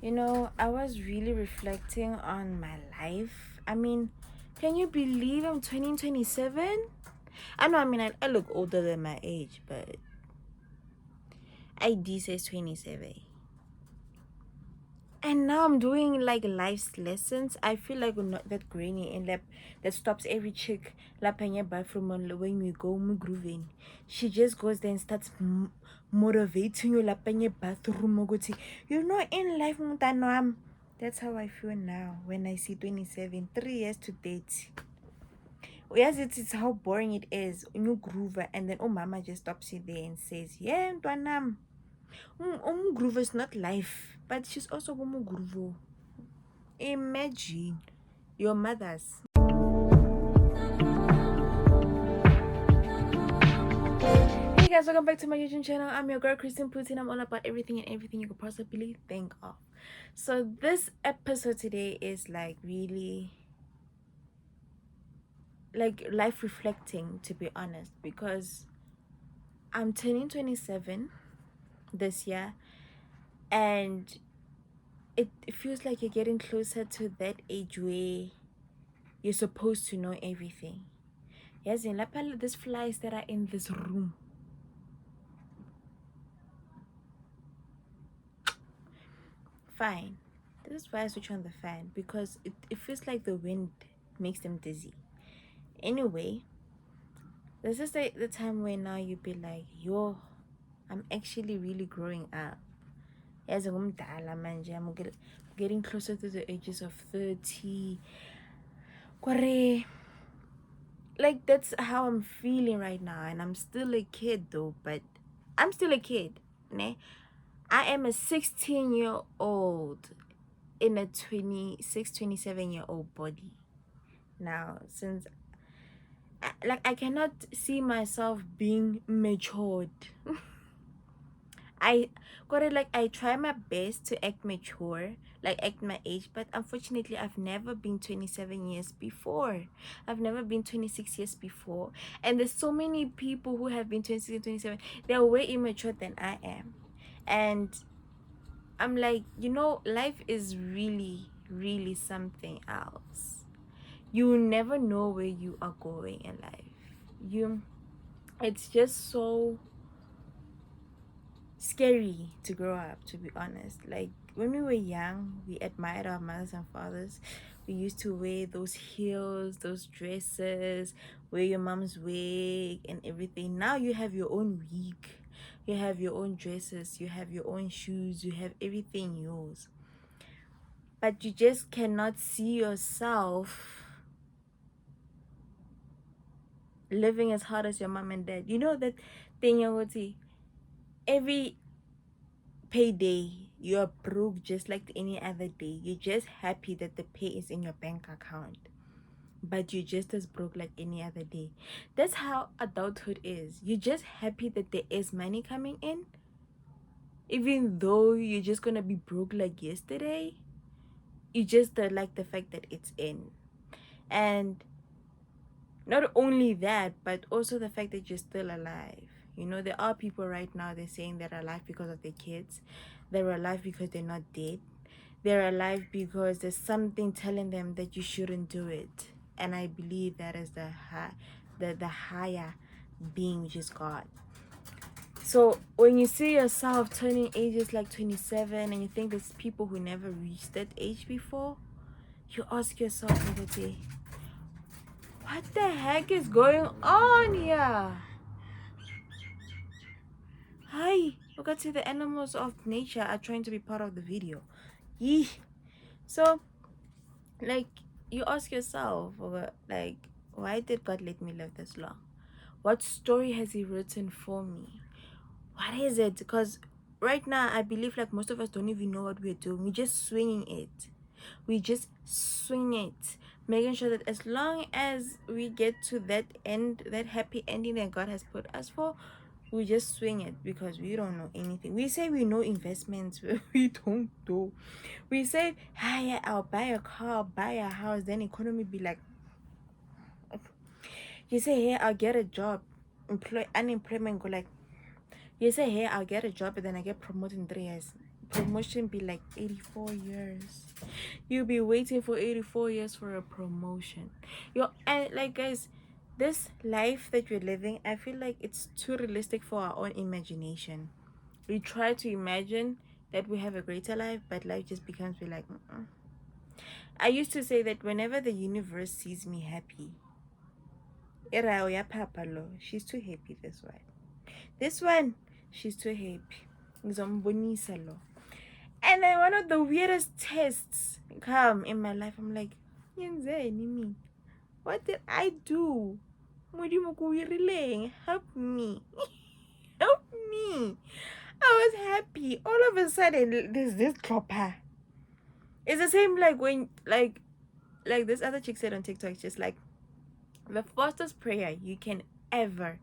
You know, I was really reflecting on my life. I mean, can you believe I'm 27? I know, I look older than my age, but ID says 27. And now I'm doing like life's lessons. I feel like we're not that granny and that stops every chick in your bathroom when we go grooving. She just goes there and starts motivating you in your bathroom. You're not in life, Mutanwam. That's how I feel now when I see 27, 3 years to date. Yes, it's how boring it is. New groover, and then mama just stops you there and says, "Yeah, Ntwanam, groover is not life, but she's also groover." Imagine your mothers. Hey guys, welcome back to my YouTube channel. I'm your girl Christine Putin. I'm all about everything and everything you could possibly think of. So this episode today is like really like life reflecting, to be honest, because I'm turning 27 this year, and it feels like you're getting closer to that age where you're supposed to know everything. Yes, in lapha, these flies that are in this room. Fine. This is why I switch on the fan, because it feels like the wind makes them dizzy. Anyway, this is the time where now you be like, yo, I'm actually really growing up. As I'm getting closer to the ages of 30. Kware, like that's how I'm feeling right now, and I'm still a kid though, but I'm still a kid. Ne? I am a 16-year-old in a 26, 27-year-old body. Now, since I cannot see myself being matured. I got it, like I try my best to act mature, like act my age, but unfortunately I've never been 27 years before. I've never been 26 years before. And there's so many people who have been 26 and 27. They're way immature than I am. And I'm like, life is really, really something else. You never know where you are going in life. It's just so scary to grow up, to be honest. Like when we were young, we admired our mothers and fathers. We used to wear those heels, those dresses, wear your mom's wig and everything. Now you have your own wig, you have your own dresses, you have your own shoes, you have everything yours, but you just cannot see yourself living as hard as your mom and dad. You know that thing, every payday you're broke just like any other day. You're just happy that the pay is in your bank account, but you're just as broke like any other day. That's how adulthood is. You're just happy that there is money coming in, even though you're just gonna be broke like yesterday. You just like the fact that it's in. And not only that, but also the fact that you're still alive. There are people right now, they're saying they're alive because of their kids. They're alive because they're not dead. They're alive because there's something telling them that you shouldn't do it. And I believe that is the higher being, which is God. So when you see yourself turning ages like 27 and you think there's people who never reached that age before, you ask yourself every day, what the heck is going on here? Hi, look at the animals of nature are trying to be part of the video. Yee. So, like, you ask yourself, like, why did God let me live this long? What story has He written for me? What is it? Because right now, I believe like most of us don't even know what we're doing. We're just swinging it. We just swing it, making sure that as long as we get to that end, that happy ending that God has put us for, we just swing it, because we don't know anything. We say we know investments, but we don't do. We say, hey, I'll buy a car, I'll buy a house, then economy be like, you say, hey, I'll get a job, unemployment go like, you say, hey, I'll get a job, and then I get promoted in 3 years. promotion be like 84 years. You'll be waiting for 84 years for a promotion. And like, guys, this life that we're living, I feel like it's too realistic for our own imagination. We try to imagine that we have a greater life, but life just becomes, we're like, mm-mm. I used to say that whenever the universe sees me happy, "Era ya papa lo, she's too happy this one. This one, she's too happy. Ngizombonisa lo." And then one of the weirdest tests come in my life. I'm like, "Yenzeni me? What did I do? Modimo ko wirileng, help me." Help me. I was happy. All of a sudden, there's this clopper. It's the same like when like this other chick said on TikTok, it's just like the fastest prayer you can ever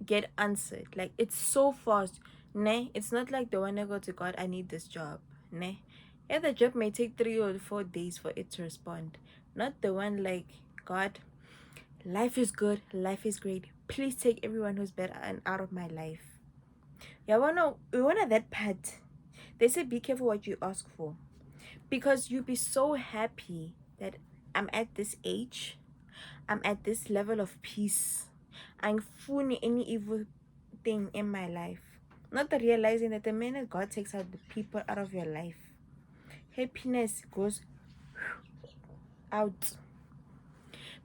get answered. Like it's so fast. Ne? It's not like the one I go to God, I need this job. Ne? Yeah, the job may take 3 or 4 days for it to respond. Not the one like, God, life is good, life is great. Please take everyone who's better and out of my life. Yeah, we wanna that part. They say be careful what you ask for. Because you'll be so happy that I'm at this age, I'm at this level of peace. I'm fooling any evil thing in my life. Not realizing that the minute God takes out the people out of your life, happiness goes out.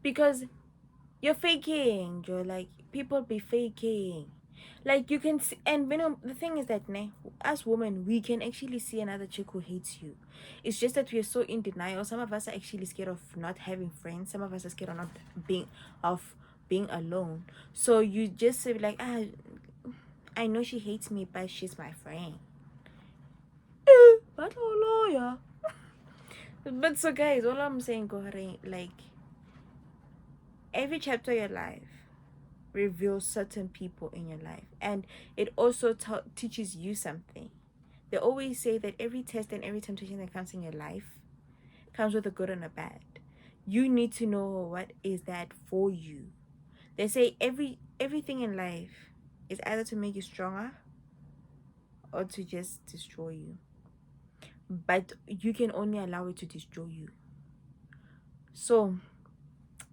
Because you're faking, Joe. Like, people be faking. Like, you can see, and you know, the thing is that, as women, we can actually see another chick who hates you. It's just that we are so in denial. Some of us are actually scared of not having friends. Some of us are scared of not being alone. So you just say like, I know she hates me, but she's my friend. But oh lawyer. But so guys, all I'm saying, go ahead, like, every chapter of your life reveals certain people in your life, and it also teaches you something. They always say that every test and every temptation that comes in your life comes with a good and a bad. You need to know what is that for you. They say everything in life is either to make you stronger or to just destroy you, but you can only allow it to destroy you. So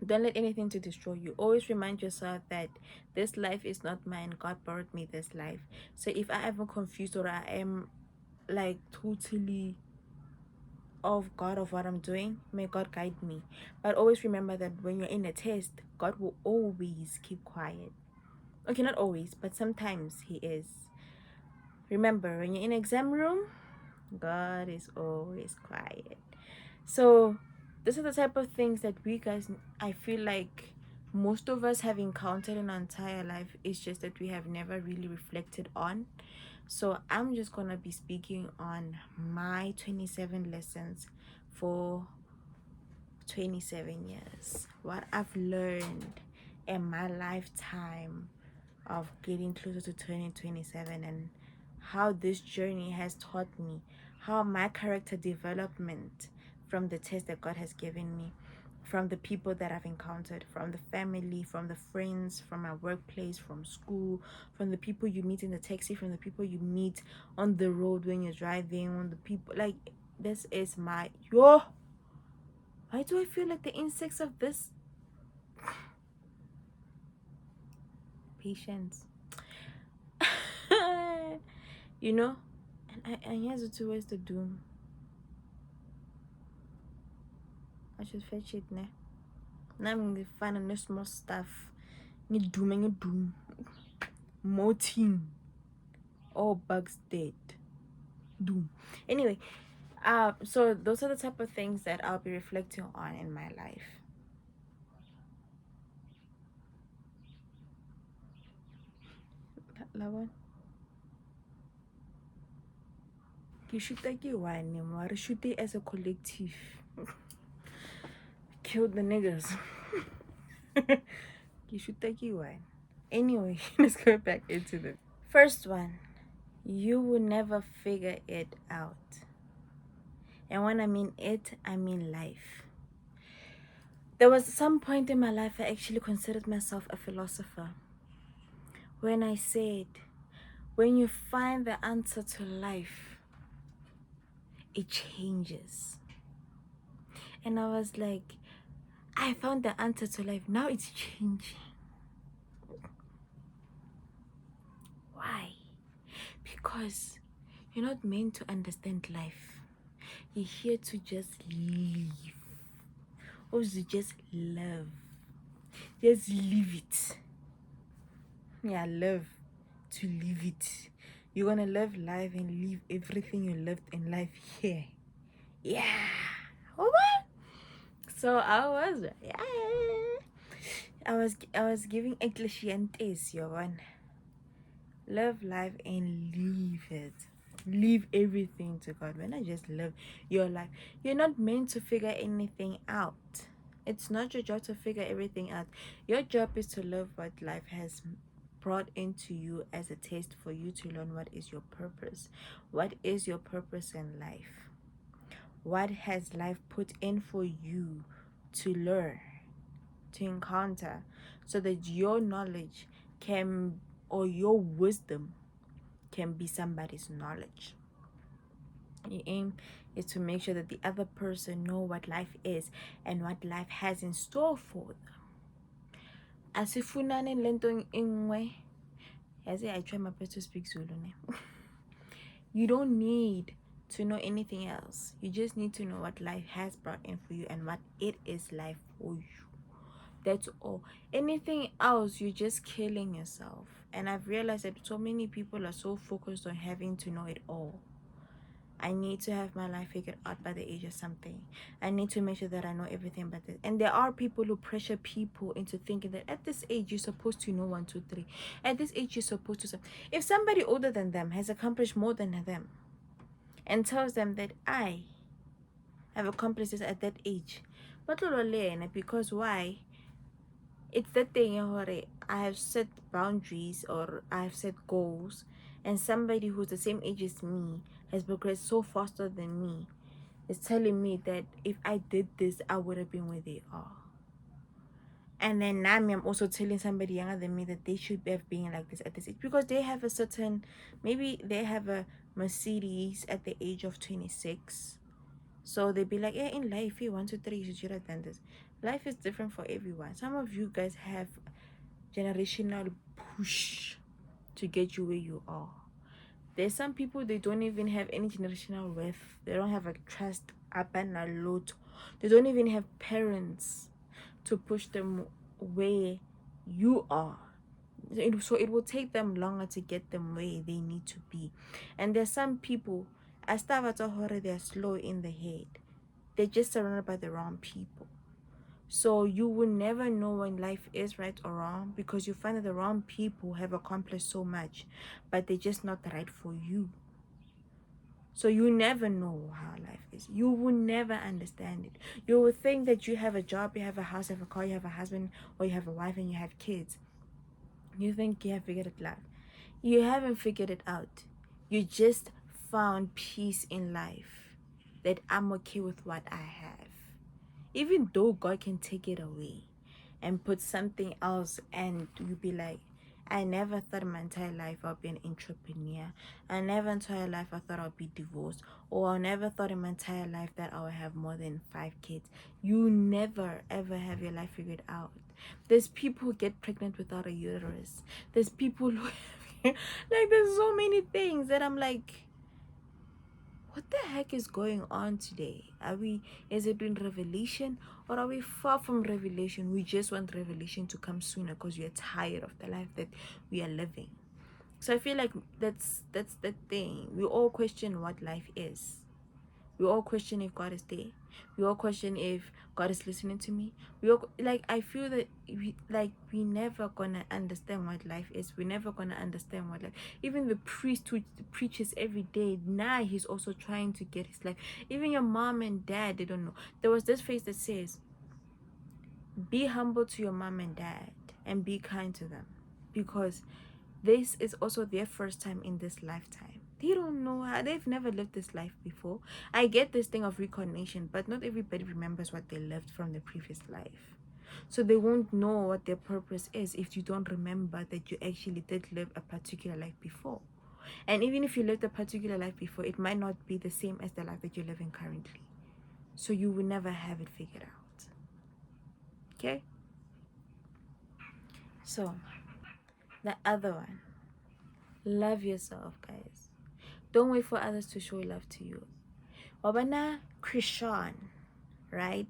don't let anything to destroy you. Always remind yourself that this life is not mine. God borrowed me this life. So if I ever confused or I am like totally off guard of what I'm doing, may God guide me. But always remember that when you're in a test, God will always keep quiet. Okay, not always, but sometimes he is. Remember, when you're in exam room, God is always quiet. So these are the type of things that we guys, I feel like most of us have encountered in our entire life. It's just that we have never really reflected on. So I'm just gonna be speaking on my 27 lessons for 27 years, what I've learned in my lifetime of getting closer to 2027, and how this journey has taught me, how my character development from the test that God has given me, from the people that I've encountered, from the family, from the friends, from my workplace, from school, from the people you meet in the taxi, from the people you meet on the road when you're driving, on the people, like, this is my, why do I feel like the insects of this? Patience. You know? And here's the 2 ways to doom. I should fetch it, ne? Now I'm gonna find a small stuff. Need dooming a doom. More team. All bugs dead. Doom. Anyway, so those are the type of things that I'll be reflecting on in my life. That one. You should take it one anymore. Shoot it as a collective. Kill the niggas. You should take it one. Anyway, let's go back into the first one. You will never figure it out. And when I mean it, I mean life. There was some point in my life I actually considered myself a philosopher. When I said, when you find the answer to life, it changes. And I was like, I found the answer to life. Now it's changing. Why? Because you're not meant to understand life. You're here to just live. Or to just love. Just live it. Yeah, love. To live it. You're gonna live life and live everything you lived in life here. Yeah. Oh, what? So I was giving English and taste your one. Live life and leave it. Leave everything to God. When I just live your life, you're not meant to figure anything out. It's not your job to figure everything out. Your job is to live what life has brought into you as a taste for you to learn what is your purpose. What is your purpose in life? What has life put in for you to learn, to encounter, so that your knowledge can, or your wisdom can be somebody's knowledge. Your aim is to make sure that the other person know what life is and what life has in store for them. Asifunane lento ingwe. As I try my best to speak Zulu. You don't need to know anything else. You just need to know what life has brought in for you and what it is life for you. That's all. Anything else, you're just killing yourself. And I've realized that so many people are so focused on having to know it all. I need to have my life figured out by the age of something. I need to make sure that I know everything about this. And there are people who pressure people into thinking that at this age you're supposed to know 1, 2, 3. At this age you're supposed to. If somebody older than them has accomplished more than them and tells them that I have accomplished this at that age, but because why? It's that thing where I have set boundaries or I have set goals, and somebody who's the same age as me has progressed so faster than me is telling me that if I did this, I would have been where they are. And then now I'm also telling somebody younger than me that they should have been like this at this age because they have a certain, maybe they have a Mercedes at the age of 26. So they'd be like, yeah, in life, you 1, 2, 3, you should have done this. Life is different for everyone. Some of you guys have generational push to get you where you are. There's some people, they don't even have any generational wealth. They don't have a trust up and a lot. They don't even have parents to push them where you are. So it will take them longer to get them where they need to be. And there's some people, as they're slow in the head. They're just surrounded by the wrong people. So you will never know when life is right or wrong because you find that the wrong people have accomplished so much, but they're just not right for you. So you never know how life is. You will never understand it. You will think that you have a job, you have a house, you have a car, you have a husband, or you have a wife and you have kids. You think you have figured it out. You haven't figured it out. You just found peace in life. That I'm okay with what I have. Even though God can take it away and put something else, and you be like, I never thought in my entire life I'll be an entrepreneur. I never entire life I thought I'll be divorced. Or I never thought in my entire life that I will have more than 5 kids. You never ever have your life figured out. There's people who get pregnant without a uterus. There's people who like there's so many things that I'm like, what the heck is going on today? Is it in revelation, or are we far from revelation? We just want revelation to come sooner because we are tired of the life that we are living. So I feel like that's the thing. We all question what life is. We all question if God is there. We all question if God is listening to me. We all, like, I feel that we never gonna understand what life is. We're never gonna understand what life. Even the priest who preaches every day, now he's also trying to get his life. Even your mom and dad, they don't know. There was this phrase that says, be humble to your mom and dad and be kind to them, because this is also their first time in this lifetime. They don't know how, they've never lived this life before. I get this thing of reincarnation, but not everybody remembers what they lived from the previous life. So they won't know what their purpose is if you don't remember that you actually did live a particular life before. And even if you lived a particular life before, it might not be the same as the life that you're living currently. So you will never have it figured out. Okay? So, the other one, love yourself, guys. Don't wait for others to show love to you. Wabana Christian, right?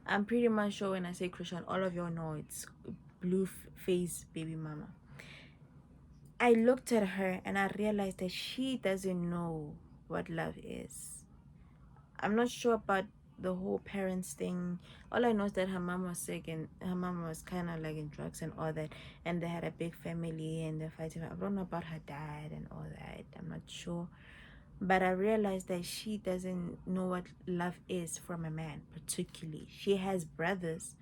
I'm pretty much sure when I say Christian, all of y'all know it's blue face baby mama. I looked at her and I realized that she doesn't know what love is. I'm not sure about the whole parents thing. All I know is that her mom was sick and her mom was kind of like in drugs and all that, and they had a big family and they're fighting. I don't know about her dad and all that. I'm not sure. But I realized that she doesn't know what love is from a man, particularly. She has brothers,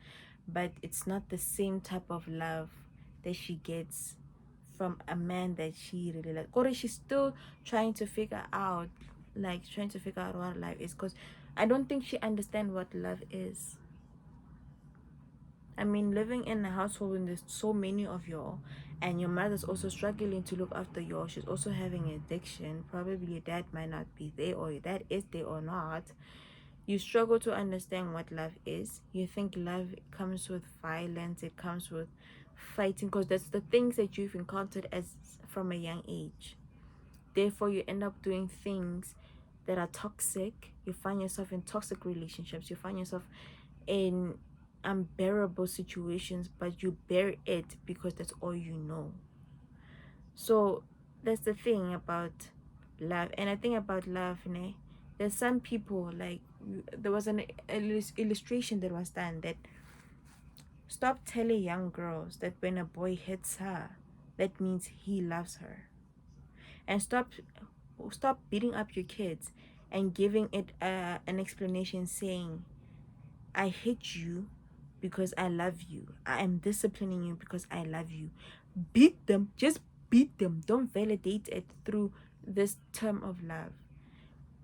but it's not the same type of love that she gets from a man that she really likes. Or she's still trying to figure out, what life is, because I don't think she understands what love is. I mean, living in a household when there's so many of y'all, and your mother's also struggling to look after y'all, she's also having addiction. Probably your dad might not be there, or your dad is there or not. You struggle to understand what love is. You think love comes with violence, it comes with fighting, because that's the things that you've encountered as from a young age. Therefore, you end up doing things that are toxic. You find yourself in toxic relationships. You find yourself in unbearable situations, but you bear it because that's all you know. So that's the thing about love. And I think about love, there's some people, like, there was an illustration that was done that stop telling young girls that when a boy hits her, that means he loves her. And stop beating up your kids and giving it an explanation saying, I hate you because I love you. I am disciplining you because I love you. Beat them. Just beat them. Don't validate it through this term of love.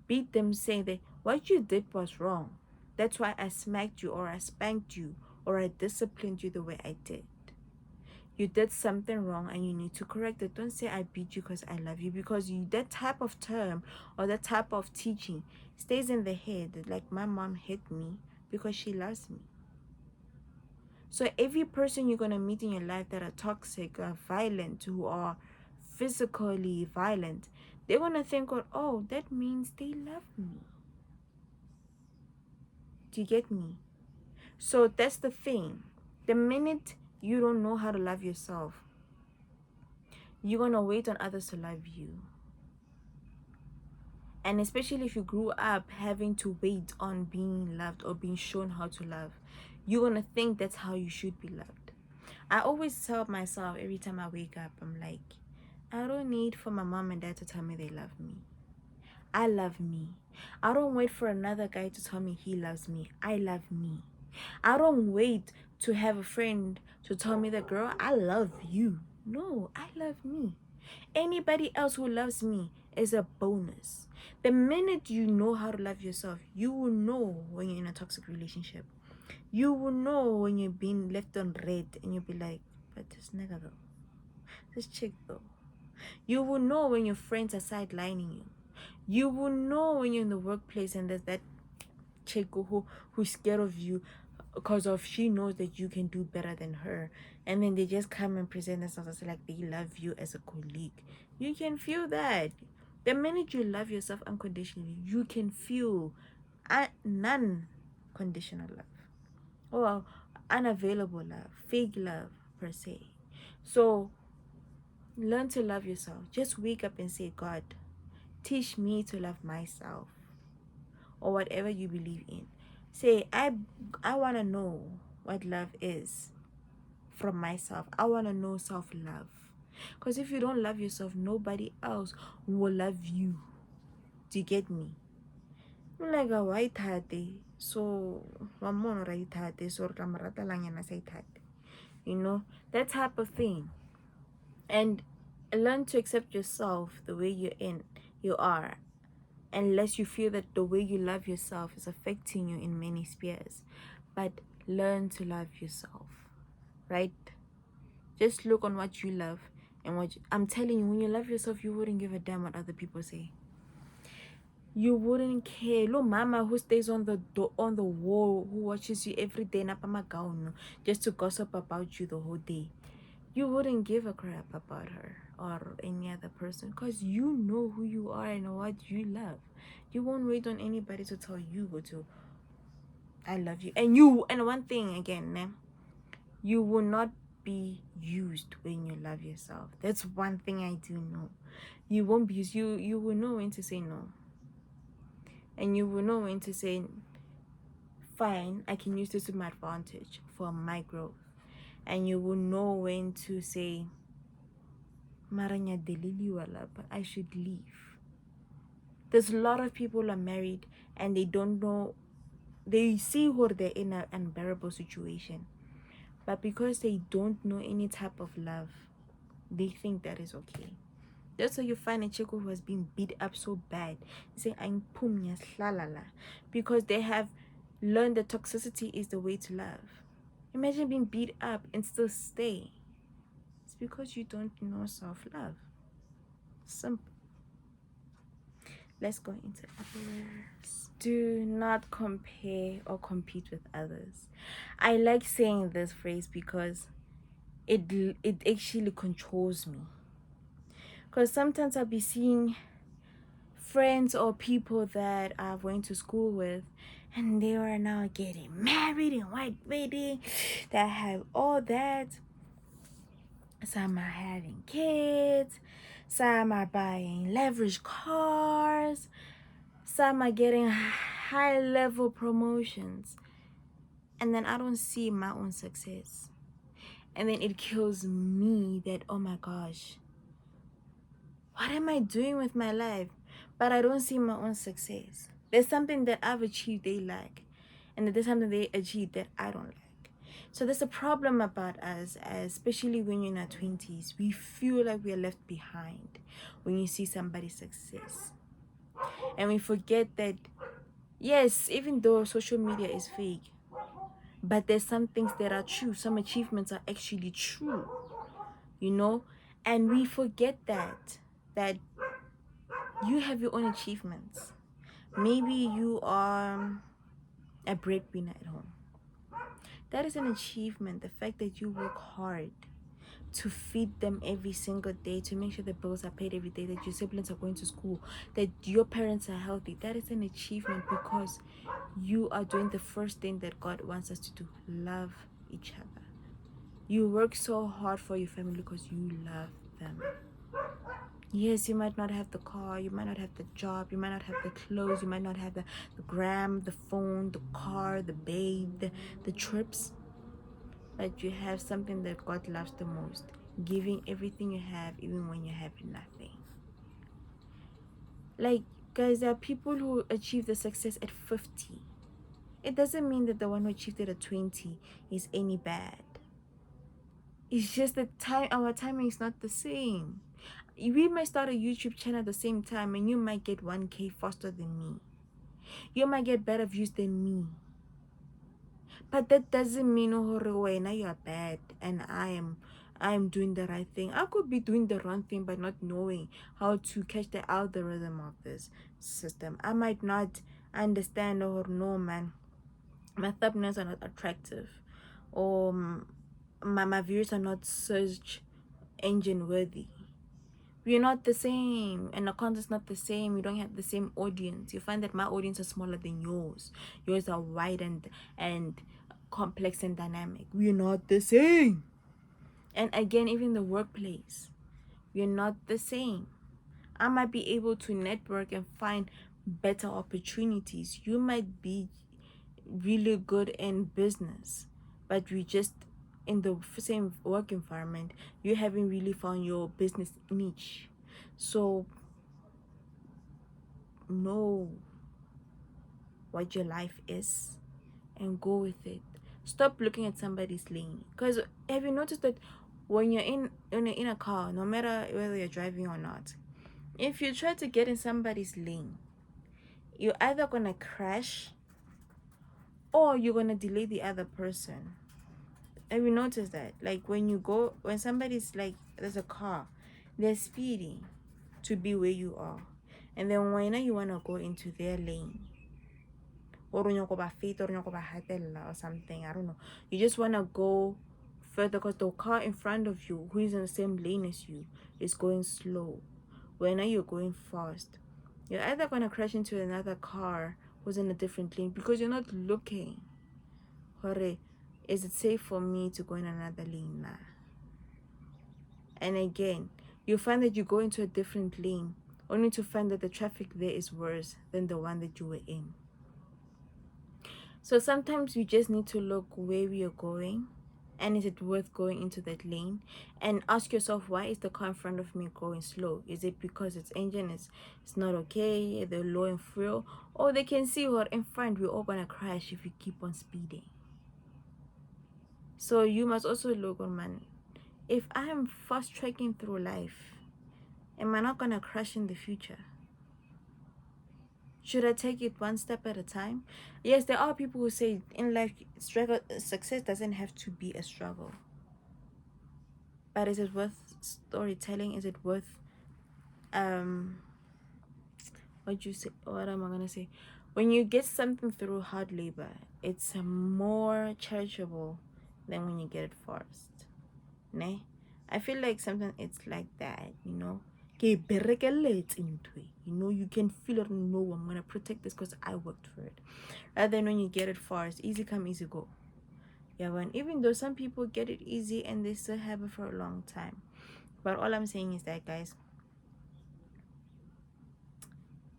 Beat them saying that what you did was wrong. That's why I smacked you, or I spanked you, or I disciplined you the way I did. You did something wrong and you need to correct it. Don't say I beat you because I love you, because that type of term or that type of teaching stays in the head, like my mom hit me because she loves me. So every person you're going to meet in your life that are toxic, are violent, who are physically violent, they're going to think, oh, that means they love me. Do you get me? So that's the thing. The minute you don't know how to love yourself, you're going to wait on others to love you. And especially if you grew up having to wait on being loved or being shown how to love, you're going to think that's how you should be loved. I always tell myself every time I wake up, I'm like, I don't need for my mom and dad to tell me they love me. I love me. I don't wait for another guy to tell me he loves me. I love me. I don't wait to have a friend to tell me that, girl, I love you. No, I love me. Anybody else who loves me is a bonus. The minute you know how to love yourself, you will know when you're in a toxic relationship. You will know when you're being left on red and you'll be like, but this nigga though, this chick though. You will know when your friends are sidelining you. You will know when you're in the workplace and there's that chick who's scared of you because of she knows that you can do better than her, and then they just come and present themselves as like they love you as a colleague. You can feel that. The minute you love yourself unconditionally, you can feel non-conditional love or unavailable love, fake love per se. So learn to love yourself. Just wake up and say, God, teach me to love myself, or whatever you believe in. Say, I want to know what love is from myself. I want to know self-love. Because if you don't love yourself, nobody else will love you. Do you get me? I'm like a white tate. So, you know, that type of thing. And learn to accept yourself the way you are, unless you feel that the way you love yourself is affecting you in many spheres. But learn to love yourself, right? Just look on what you love And I'm telling you, when you love yourself, you wouldn't give a damn what other people say. You wouldn't care. Little mama who stays on on the wall, who watches you every day, just to gossip about you the whole day. You wouldn't give a crap about her or any other person because you know who you are and what you love. You won't wait on anybody to tell you what to. I love you. And one thing again, you will not be used when you love yourself. That's one thing I do know. You won't be used. You will know when to say no. And you will know when to say, fine, I can use this to my advantage for my growth. And you will know when to say, Maranya deliliwala, but I should leave. There's a lot of people who are married and they don't know, they see who they're in an unbearable situation. But because they don't know any type of love, they think that is okay. That's why you find a chick who has been beat up so bad, say I'm pumyas lalala, because they have learned that toxicity is the way to love. Imagine being beat up and still stay. It's because you don't know self-love. Simple. Let's go into others. Do not compare or compete with others. I like saying this phrase because it actually controls me. Because sometimes I'll be seeing friends or people that I went to school with, and they are now getting married and white wedding, that have all that. Some are having kids, some are buying leverage cars, some are getting high level promotions, and then I don't see my own success. And then it kills me that, oh my gosh, what am I doing with my life? But I don't see my own success. There's something that I've achieved they like, and there's something they achieved that I don't like. So there's a problem about us, especially when you're in our 20s. We feel like we are left behind when you see somebody's success. And we forget that, yes, even though social media is fake, but there's some things that are true. Some achievements are actually true, you know? And we forget that you have your own achievements. Maybe you are a breadwinner at home. That is an achievement. The fact that you work hard to feed them every single day, to make sure the bills are paid every day, that your siblings are going to school, that your parents are healthy. That is an achievement because you are doing the first thing that God wants us to do: love each other. You work so hard for your family because you love them. Yes, you might not have the car, you might not have the job, you might not have the clothes, you might not have the gram, the phone, the car, the babe, the trips, but you have something that God loves the most: giving everything you have even when you have nothing. Like, guys, there are people who achieve the success at 50. It doesn't mean that the one who achieved it at 20 is any bad. It's just that our timing is not the same. We might start a YouTube channel at the same time and you might get 1K faster than me. You might get better views than me. But that doesn't mean now you are bad and I am doing the right thing. I could be doing the wrong thing by not knowing how to catch the algorithm of this system. I might not understand or know, man, my thumbnails are not attractive, or my views are not search engine worthy. We're not the same, and the content's not the same. We don't have the same audience. You find that my audience is smaller than yours. Yours are wide and complex and dynamic. We're not the same. And again, even the workplace, we're not the same. I might be able to network and find better opportunities. You might be really good in business, but we just in the same work environment, you haven't really found your business niche. So know what your life is and go with it. Stop looking at somebody's lane. Because have you noticed that when you're in a car, no matter whether you're driving or not, if you try to get in somebody's lane, you're either gonna crash or you're gonna delay the other person. Have you noticed that? Like when somebody's like, there's a car, they're speeding to be where you are. And then when you want to go into their lane, or or something, I don't know. You just want to go further because the car in front of you, who is in the same lane as you, is going slow. When you're going fast, you're either going to crash into another car who's in a different lane because you're not looking. Hore, is it safe for me to go in another lane now? And again, you find that you go into a different lane only to find that the traffic there is worse than the one that you were in. So sometimes you just need to look where we are going, and is it worth going into that lane, and ask yourself, why is the car in front of me going slow? Is it because its engine is it's not okay, they're low in fuel, or they can see what in front, we're all gonna crash if we keep on speeding? So you must also look on, man, if I am fast trekking through life, am I not gonna crash in the future? Should I take it one step at a time? Yes, there are people who say in life, success doesn't have to be a struggle. But is it worth storytelling? Is it worth what am I gonna say? When you get something through hard labor, it's more charitable than when you get it forced. Ne? I feel like sometimes it's like that, you know. You know, you can feel it. No, I'm gonna protect this because I worked for it. Rather than when you get it fast, easy come, easy go. Yeah, when even though some people get it easy and they still have it for a long time. But all I'm saying is that, guys,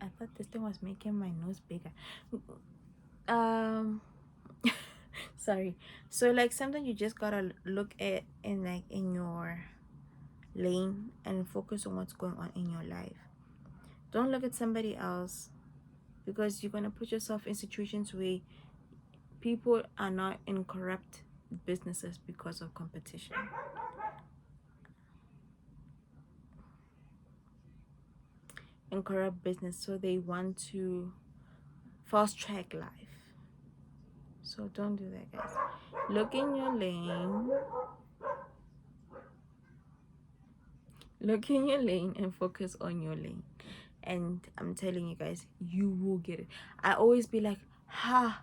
I thought this thing was making my nose bigger. Um sorry. So like sometimes you just gotta look at in your lane and focus on what's going on in your life. Don't look at somebody else, because you're gonna put yourself in situations where people are not in corrupt businesses because of competition. In corrupt business, so they want to fast track life. So don't do that, guys. Look in your lane. Look in your lane and focus on your lane. And I'm telling you guys, you will get it. I always be like, ha,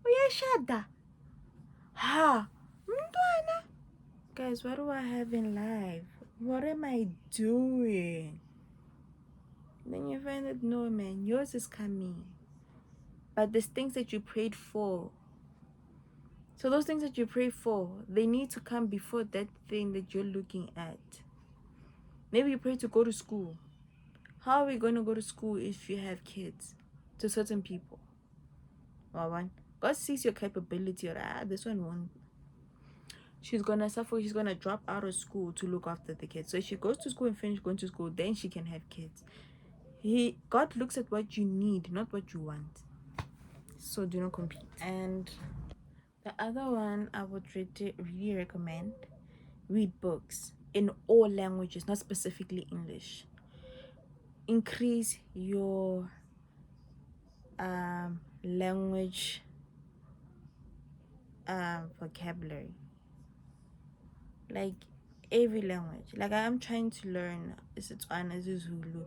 uyashada, ha, mntwana. Guys, what do I have in life? What am I doing? Then you find that no, man, yours is coming. But there's things that you prayed for. So those things that you pray for, they need to come before that thing that you're looking at. Maybe you pray to go to school. How are we going to go to school if you have kids? To certain people. Well, one, God sees your capability. Or this one won't. She's gonna suffer. She's gonna drop out of school to look after the kids. So if she goes to school and finish going to school, then she can have kids. God looks at what you need, not what you want. So do not compete. And the other one I would really recommend, read books in all languages, not specifically English. Increase your language vocabulary. Like every language. Like I'm trying to learn Setswana, Zulu.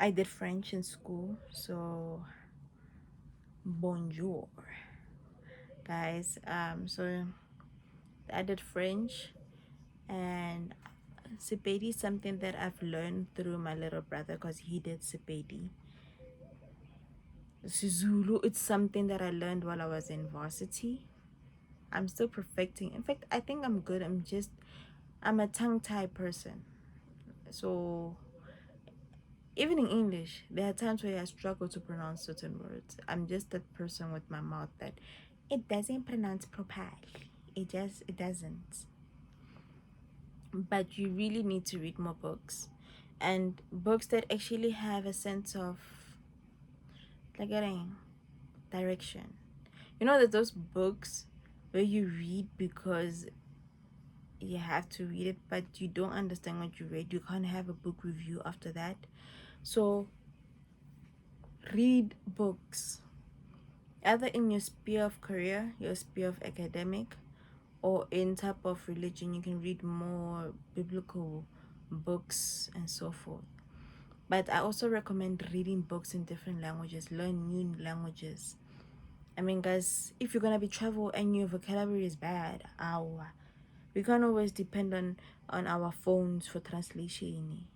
I did French in school, so bonjour, guys. So I did French, and Sepedi is something that I've learned through my little brother because he did Sepedi. Zulu, it's something that I learned while I was in varsity. I'm still perfecting. In fact, I think I'm good. I'm a tongue-tied person. So even in English, there are times where I struggle to pronounce certain words. I'm just that person with my mouth that it doesn't pronounce properly. It doesn't. But you really need to read more books, and books that actually have a sense of like getting direction. You know that those books where you read because you have to read it, but you don't understand what you read. You can't have a book review after that. So Read books, either in your sphere of career, your sphere of academic, or in type of religion. You can read more biblical books and so forth. But I also recommend reading books in different languages. Learn new languages. I mean, guys, if you're gonna be travel and your vocabulary is bad, we can't always depend on our phones for translation.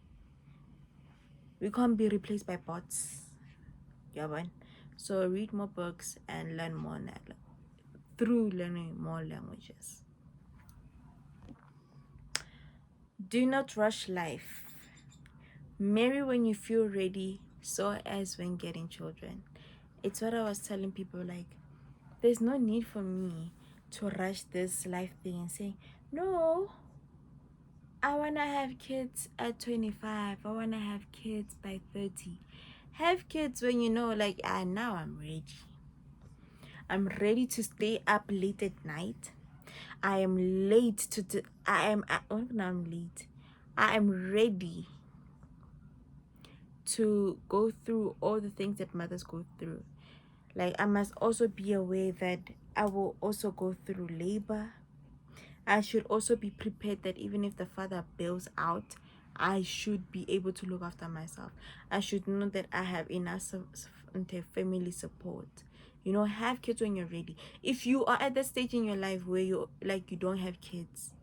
We can't be replaced by bots. Yeah, man. So read more books and learn more through learning more languages. Do not rush life. Marry when you feel ready, so as when getting children. It's what I was telling people, like, there's no need for me to rush this life thing and say, no, I want to have kids at 25. I want to have kids by 30. Have kids when you know, like, now I'm ready. I'm ready to stay up late at night. I am late to, I am, oh, no, I'm late. I am ready to go through all the things that mothers go through. Like, I must also be aware that I will also go through labor. I should also be prepared that even if the father bails out, I should be able to look after myself. I should know that I have enough family support. You know, have kids when you're ready. If you are at that stage in your life where you don't have kids,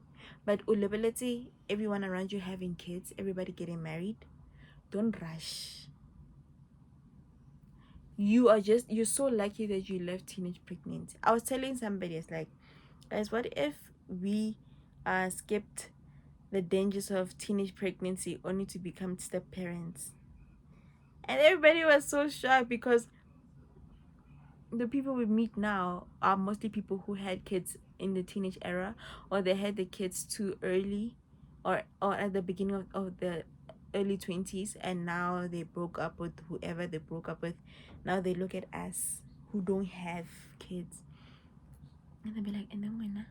but ulability, everyone around you having kids, everybody getting married, don't rush. You're so lucky that you left teenage pregnancy. I was telling somebody, it's like, guys, what if we skipped the dangers of teenage pregnancy only to become step parents? And everybody was so shocked because the people we meet now are mostly people who had kids in the teenage era, or they had the kids too early, or at the beginning of the early 20s, and now they broke up with whoever they broke up with. Now they look at us who don't have kids and they'll be like, and then when?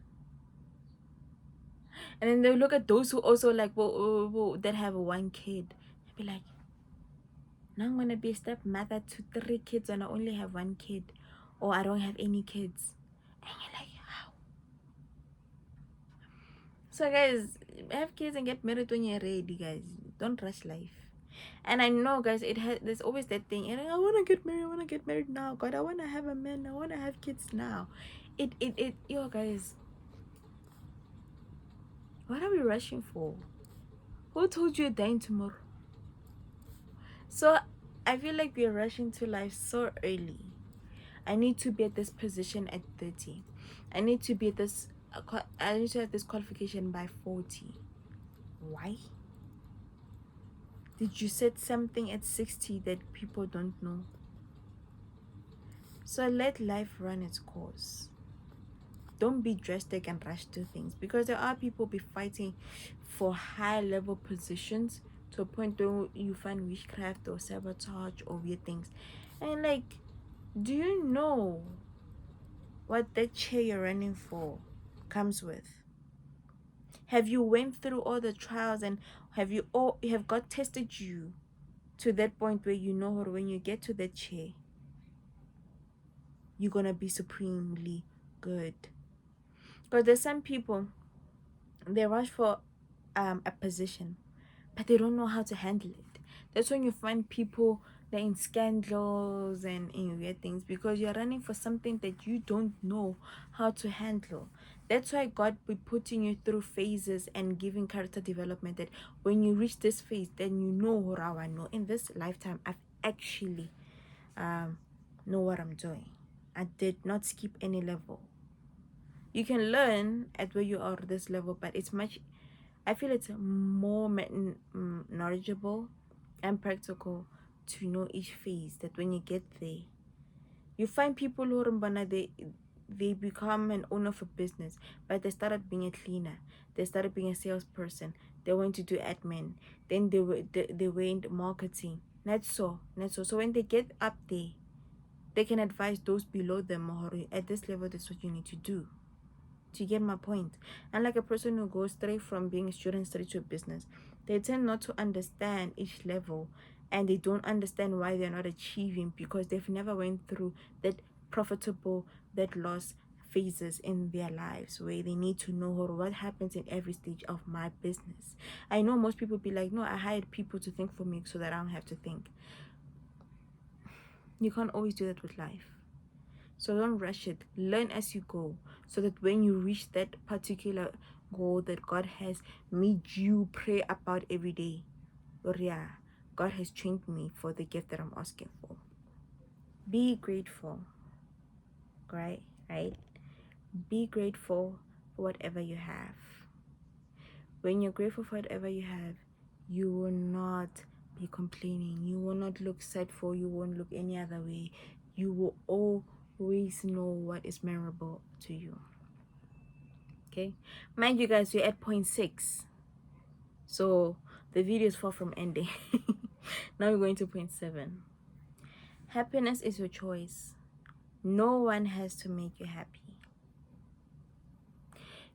And then they'll look at those who also like, whoa, that have one kid. They'll be like, now I'm gonna be a stepmother to 3 kids and I only have one kid, or I don't have any kids. And you're like, how? So guys, have kids and get married when you're ready, guys. Don't rush life. And I know, guys, there's always that thing. And I wanna get married. I wanna get married now. God, I wanna have a man. I wanna have kids now. Yo, guys, what are we rushing for? Who told you you're dying tomorrow? So I feel like we're rushing to life so early. I need to be at this position at 30. I need to be at this. I need to have this qualification by 40. Why? Did you set something at 60 that people don't know? So let life run its course. Don't be drastic and rush to things, because there are people be fighting for high level positions to a point where you find witchcraft or sabotage or weird things. And like, do you know what that chair you're running for comes with? Have you went through all the trials, and have God tested you to that point where you know when you get to that chair, you're gonna be supremely good? Because there's some people, they rush for a position, but they don't know how to handle it. That's when you find people that in scandals and in weird things, because you're running for something that you don't know how to handle. That's why God be putting you through phases and giving character development, that when you reach this phase, then you know how I know in this lifetime I've actually know what I'm doing. I did not skip any level. You can learn at where you are this level, but I feel it's more knowledgeable and practical to know each phase, that when you get there, you find people who they become an owner of a business, but they started being a cleaner, they started being a salesperson, they went to do admin, then they were in marketing. So when they get up there, they can advise those below them, or at this level, that's what you need to do. Do you get my point? And like a person who goes straight from being a student straight to a business, they tend not to understand each level and they don't understand why they're not achieving, because they've never went through that profitable, that loss phases in their lives where they need to know what happens in every stage of my business. I know most people be like, no, I hired people to think for me so that I don't have to think. You can't always do that with life. So don't rush it. Learn as you go, so that when you reach that particular goal that God has made you pray about every day, or yeah, God has trained me for the gift that I'm asking for. Be grateful, right? Right? Be grateful for whatever you have. When you're grateful for whatever you have, you will not be complaining. You will not look sad for. You won't look any other way. You will always know what is memorable to you. Okay, mind you guys, we're at point 6, so the video is far from ending. Now we're going to point 7. Happiness is your choice. No one has to make you happy.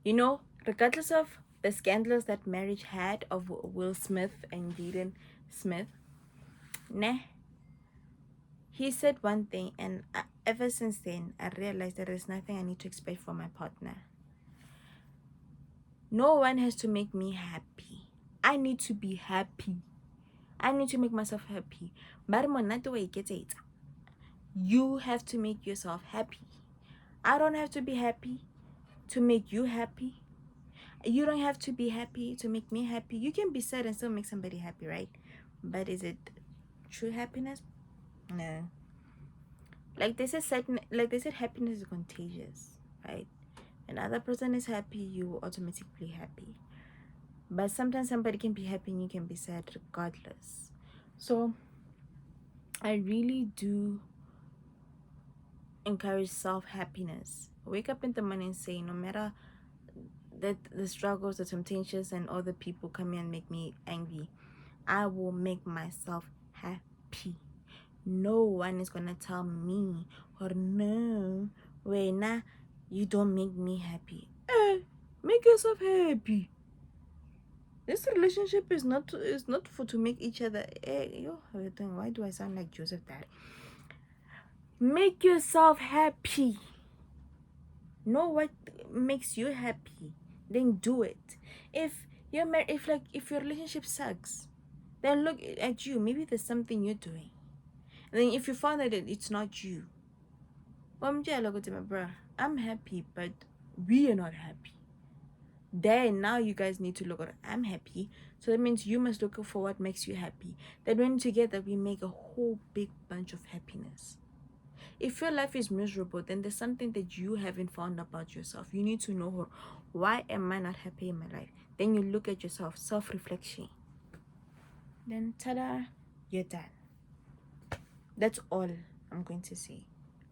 You know, regardless of the scandals that marriage had of Will Smith and Jaden Smith, nah, he said one thing, and ever since then I realized there is nothing I need to expect from my partner. No one has to make me happy. I need to be happy. I need to make myself happy. You have to make yourself happy. I don't have to be happy to make you happy. You don't have to be happy to make me happy. You can be sad and still make somebody happy, right? But is it true happiness? No. Like they said, happiness is contagious, right? Another person is happy, you will automatically happy. But sometimes somebody can be happy and you can be sad regardless. So I really do encourage self-happiness. Wake up in the morning and say, no matter that the struggles, the temptations, and other people come in and make me angry, I will make myself happy. No one is gonna tell me, or no, wait, nah, you don't make me happy. Make yourself happy. This relationship is not for to make each other. Why do I sound like Joseph Dad? Make yourself happy. Know what makes you happy, then do it. If you're married, if your relationship sucks, then look at you. Maybe there's something you're doing. And then if you find that it's not you, I'm happy, but we are not happy. Then now you guys need to look at, I'm happy, so that means you must look for what makes you happy. Then when together we make a whole big bunch of happiness. If your life is miserable, then there's something that you haven't found about yourself. You need to know, why am I not happy in my life? Then you look at yourself, self-reflection. Then ta-da, you're done. That's all I'm going to say.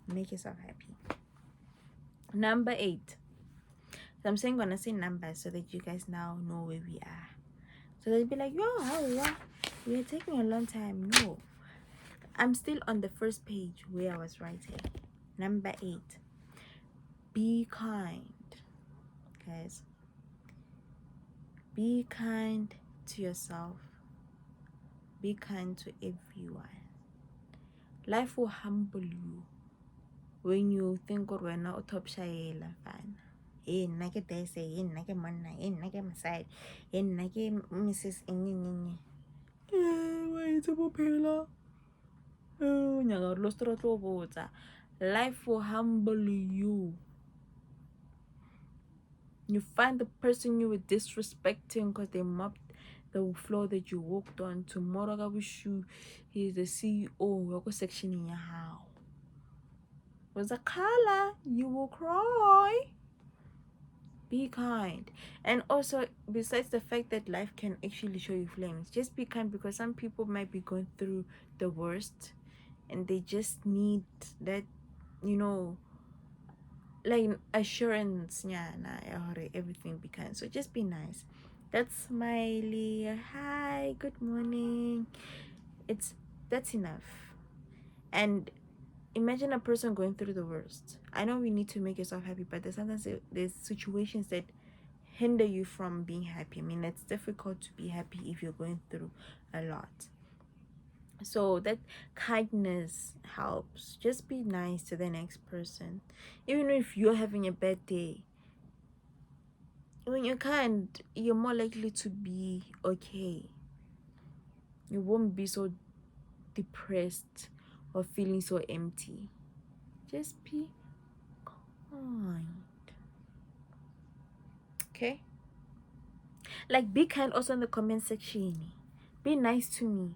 Make yourself happy. Number 8. So I'm saying gonna say numbers so that you guys now know where we are. So they'll be like, yo, we are taking a long time. No. I'm still on the first page where I was writing. Number 8. Be kind. Guys. Be kind to yourself. Be kind to everyone. Life will humble you when you think we're not top shayela fan. Nna ke tese, nna ke monna, nna ke mosadi, nna ke Mrs. Enyenyenye. Wa itse bophelo. Nyaka lo stro tlo botsa. Life will humble you. You find the person you were disrespecting because they mopped the floor that you walked on. Tomorrow I wish you he's the CEO of section in your house. Was a color, you will cry. Be kind. And also, besides the fact that life can actually show you flames, just be kind, because some people might be going through the worst and they just need that, like assurance. Yeah, everything be kind. So just be nice. That's Smiley. Hi, good morning. That's enough. And imagine a person going through the worst. I know we need to make yourself happy, but there's situations that hinder you from being happy. I mean, it's difficult to be happy if you're going through a lot. So that kindness helps. Just be nice to the next person. Even if you're having a bad day, when you're kind, you're more likely to be okay. You won't be so depressed or feeling so empty. Just be kind. Okay? Like, be kind also in the comment section. Be nice to me.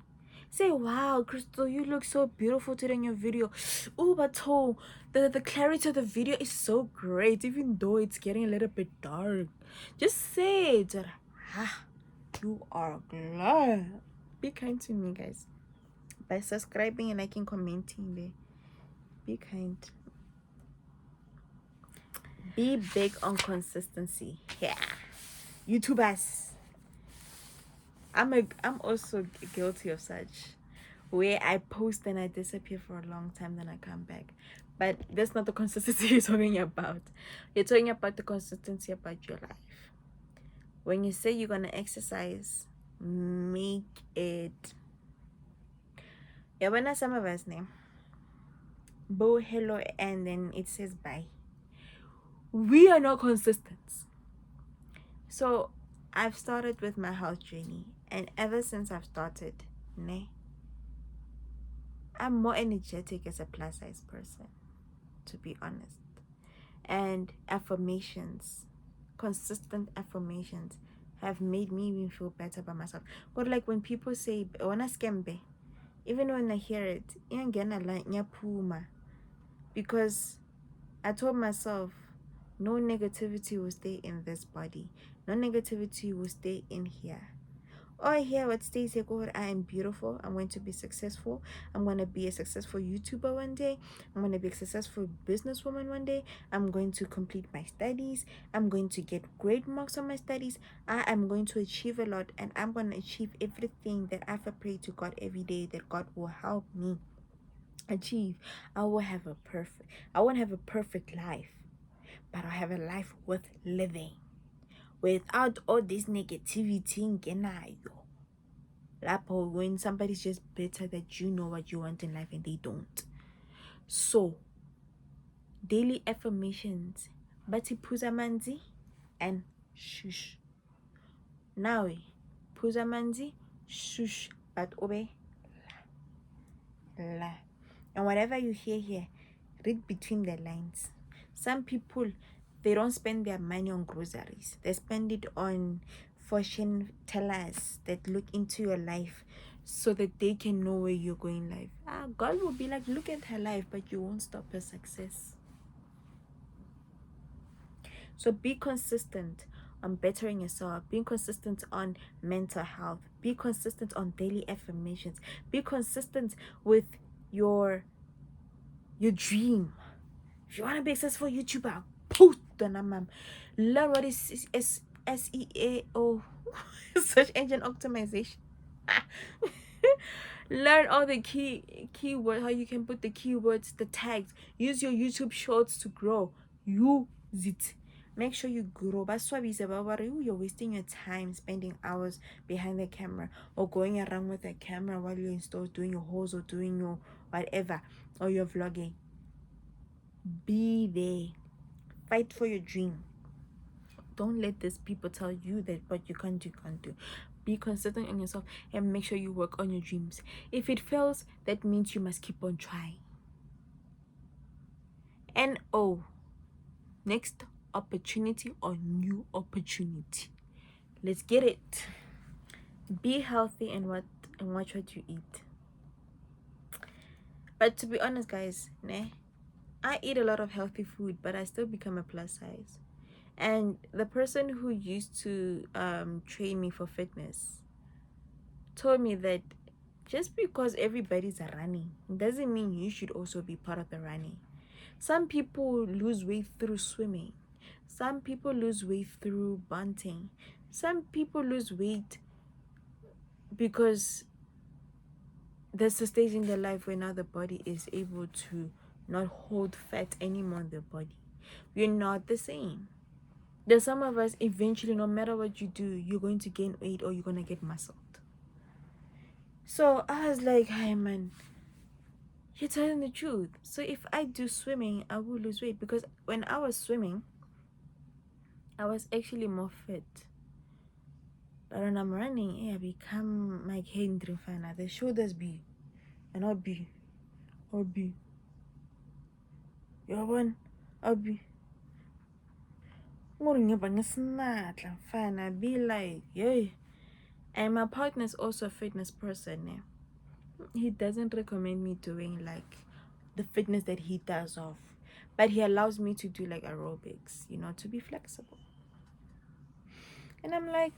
Say, wow, Crystal, you look so beautiful today in your video. Oh, but oh, the clarity of the video is so great, even though it's getting a little bit dark. Just say it. Ah, you are glad. Be kind to me, guys. By subscribing and liking, commenting there. Be kind. Be big on consistency. Yeah. YouTubers. I'm also guilty of such, where I post and I disappear for a long time, then I come back. But that's not the consistency you're talking about. You're talking about the consistency about your life. When you say you're gonna exercise, make it. Yeah, when I some of us name, bo hello, and then it says bye. We are not consistent. So I've started with my health journey, and ever since I've started, ne, I'm more energetic as a plus size person, to be honest. And affirmations, consistent affirmations, have made me even feel better about myself. But like when people say, when I scambe, even when I hear it, because I told myself, no negativity will stay in this body, no negativity will stay in here. Oh, I hear what stays here, God, I am beautiful. I'm going to be successful. I'm going to be a successful YouTuber one day. I'm going to be a successful businesswoman one day. I'm going to complete my studies. I'm going to get great marks on my studies. I am going to achieve a lot, and I'm going to achieve everything that I've prayed to God every day that God will help me achieve. I won't have a perfect life, but I have a life worth living without all this negativity ngenayo. Lapo, when somebody's just better that you know what you want in life and they don't. So daily affirmations, bati phuza manzi and shush. Now phuza manzi, shush, but obe la. And whatever you hear here, read between the lines. Some people, they don't spend their money on groceries. They spend it on fortune tellers that look into your life so that they can know where you're going in life. God will be like, look at her life, but you won't stop her success. So be consistent on bettering yourself. Being consistent on mental health. Be consistent on daily affirmations. Be consistent with your dream. If you want to be a successful YouTuber, put the namam. Learn what is SEO, search engine optimization. Learn all the keyword, how you can put the keywords, the tags. Use your YouTube shorts to grow. Use it. Make sure you grow. That's why we say, you're wasting your time spending hours behind the camera or going around with a camera while you're in stores doing your hauls or doing your whatever, or you're vlogging. Be there. Fight for your dream. Don't let these people tell you that what you can't do. Be consistent on yourself and make sure you work on your dreams. If it fails, that means you must keep on trying. And next opportunity or new opportunity. Let's get it. Be healthy and watch what you eat. But to be honest, guys, I eat a lot of healthy food, but I still become a plus size. And the person who used to train me for fitness told me that just because everybody's running doesn't mean you should also be part of the running. Some people lose weight through swimming. Some people lose weight through bunting. Some people lose weight because there's a stage in their life where now the body is able to not hold fat anymore in the body. We're not the same. There's some of us, eventually, no matter what you do, you're going to gain weight or you're going to get muscled. So I was like, hey man, you're telling the truth. So if I do swimming, I will lose weight, because when I was swimming, I was actually more fit. But when I'm running, I become my Kendrick fan. The shoulders be, and I'll be, your one, I'll be. Fine, I be like, yay. And my partner is also a fitness person. He doesn't recommend me doing like the fitness that he does of, but he allows me to do like aerobics, to be flexible. And I'm like,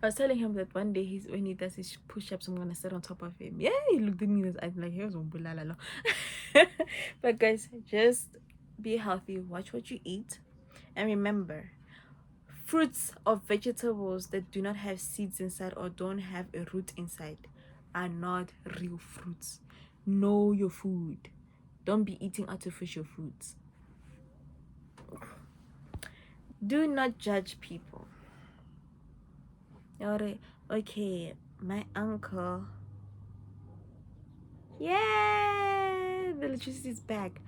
I was telling him that one day when he does his push-ups, I'm gonna sit on top of him. Yeah, he looked at me and I'm like, here's one bulalala. But guys, just be healthy, watch what you eat, and remember, fruits or vegetables that do not have seeds inside or don't have a root inside are not real fruits. Know your food. Don't be eating artificial foods. Do not judge people. Alright, okay, my uncle. Yeah, the electricity is back.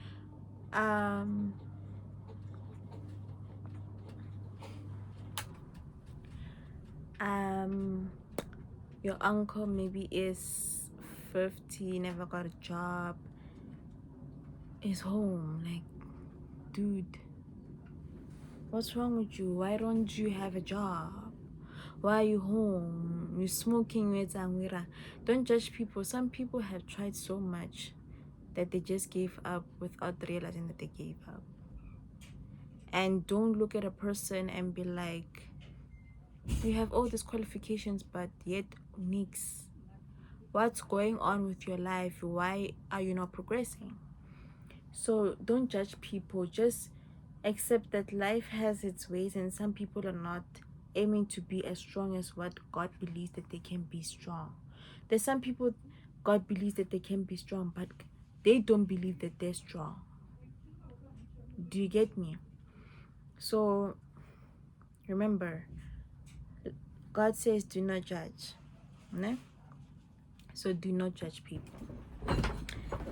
Um, um, your uncle maybe is 50, never got a job, is home. Like, dude, what's wrong with you? Why don't you have a job? Why are you home? You're smoking with Angwira. Don't judge people. Some people have tried so much that they just gave up without realizing that they gave up. And don't look at a person and be like, you have all these qualifications, but yet nix. What's going on with your life? Why are you not progressing? So don't judge people. Just accept that life has its ways, and some people are not aiming to be as strong as what God believes that they can be strong. There's some people God believes that they can be strong, but they don't believe that they're strong. Do you get me? So remember, God says do not judge. Ne? So do not judge people.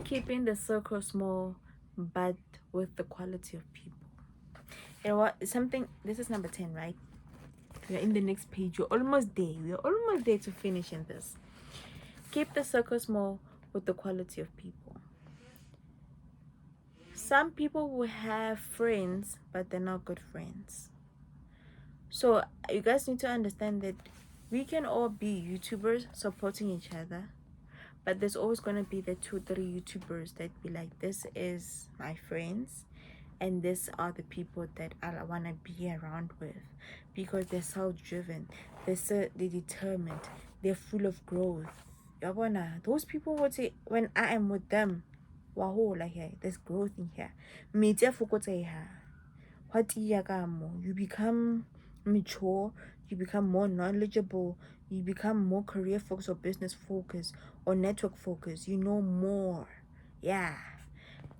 Keeping the circle small, but with the quality of people. And what something, this is number 10, right? We're in the next page. We're almost there. We're almost there to finishing this. Keep the circle small with the quality of people. Some people will have friends, but they're not good friends. So you guys need to understand that we can all be YouTubers supporting each other, but there's always going to be the 2-3 YouTubers that be like, this is my friends, and these are the people that I want to be around with, because they're self-driven, they're determined, they're full of growth. Those people would say, when I am with them, wow, like, hey, there's growth in here. You become mature, you become more knowledgeable, you become more career focused or business focused or network focused. You know more. Yeah.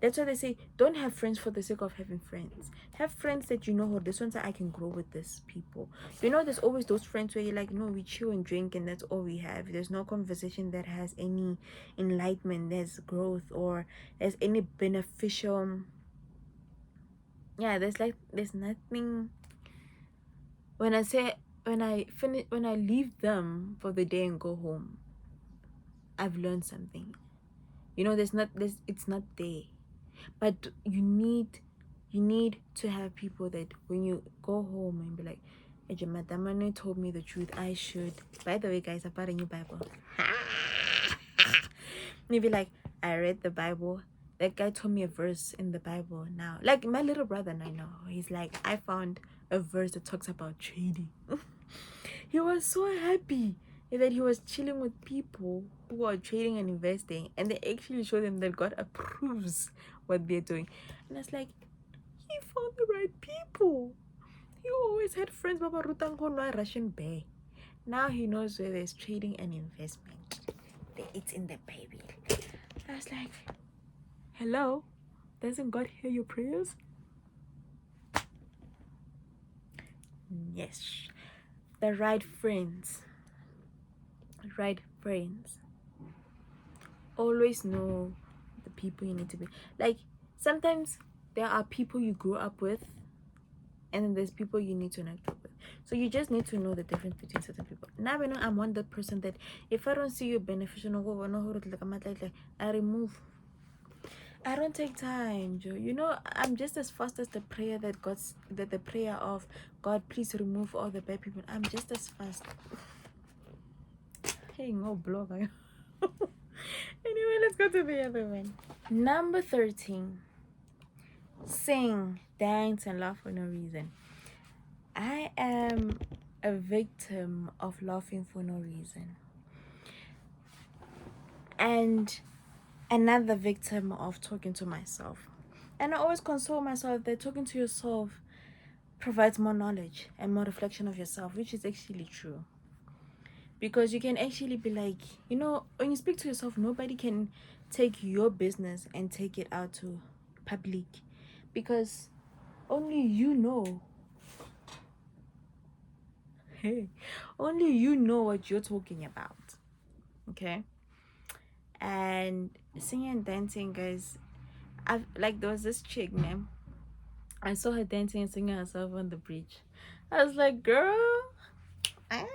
That's why they say don't have friends for the sake of having friends. Have friends that you know, oh, this one's I can grow with these people. There's always those friends where you're like, no, we chill and drink and that's all we have. There's no conversation that has any enlightenment, there's growth, or there's any beneficial. Yeah, there's nothing. When I leave them for the day and go home, I've learned something. It's not there. But you need to have people that when you go home and be like, hey, Madam told me the truth, I should. By the way, guys, I bought a new Bible. Maybe like, I read the Bible. That guy told me a verse in the Bible now. Like my little brother, and I know. He's like, I found a verse that talks about trading. He was so happy that he was chilling with people who are trading and investing, and they actually show them that God approves what they're doing. And I was like, he found the right people. He always had friends, Baba Rutango, Russian Bear. Now he knows where there's trading and investment. It's in the Bible. I was like, hello? Doesn't God hear your prayers? Yes. The right friends. right friends. Always know the people you need to be. Like, sometimes there are people you grew up with, and then there's people you need to network with. So you just need to know the difference between certain people. Now I know I'm one that person that if I don't see you beneficial, I remove. I don't take time, Joe. You know, I'm just as fast as the prayer that the prayer of God, please remove all the bad people. I'm just as fast. Hey, no blog. Anyway, let's go to the other one. Number 13. Sing, dance, and laugh for no reason. I am a victim of laughing for no reason. And another victim of talking to myself. And I always console myself that talking to yourself provides more knowledge and more reflection of yourself, which is actually true. Because you can actually be like, you know, when you speak to yourself, nobody can take your business and take it out to public, because only you know. Hey, only you know what you're talking about. Okay. And singing and dancing, guys, like, there was this chick name, I saw her dancing and singing herself on the bridge. I was like, girl, ah,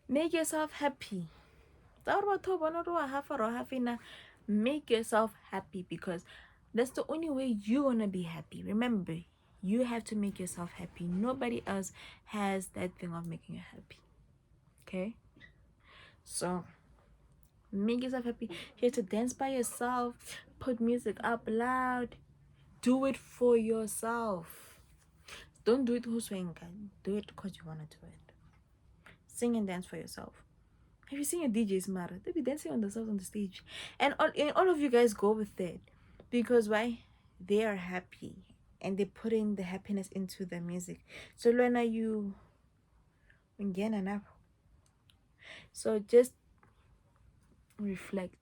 make yourself happy. Make yourself happy, because that's the only way you're gonna be happy. Remember, you have to make yourself happy. Nobody else has that thing of making you happy. Okay? So make yourself happy. You have to dance by yourself, put music up loud, do it for yourself. Don't do it who's swinging. Do it because you want to do it. Sing and dance for yourself. Have you seen your DJs, Mara? They be dancing on themselves on the stage. And all of you guys go with it. Because why? They are happy. And they put in the happiness into the music. So Lena, you so just reflect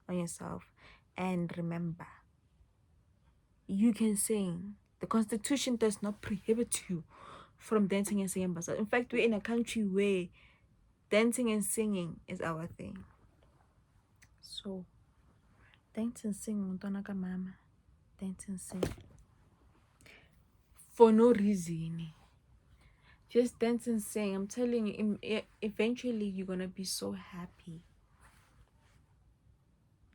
on yourself and remember, you can sing. The Constitution does not prohibit you from dancing and singing. But in fact, we're in a country where dancing and singing is our thing. So dance and sing, mama. Dance and sing for no reason. Just dance and sing. I'm telling you, eventually you're gonna be so happy.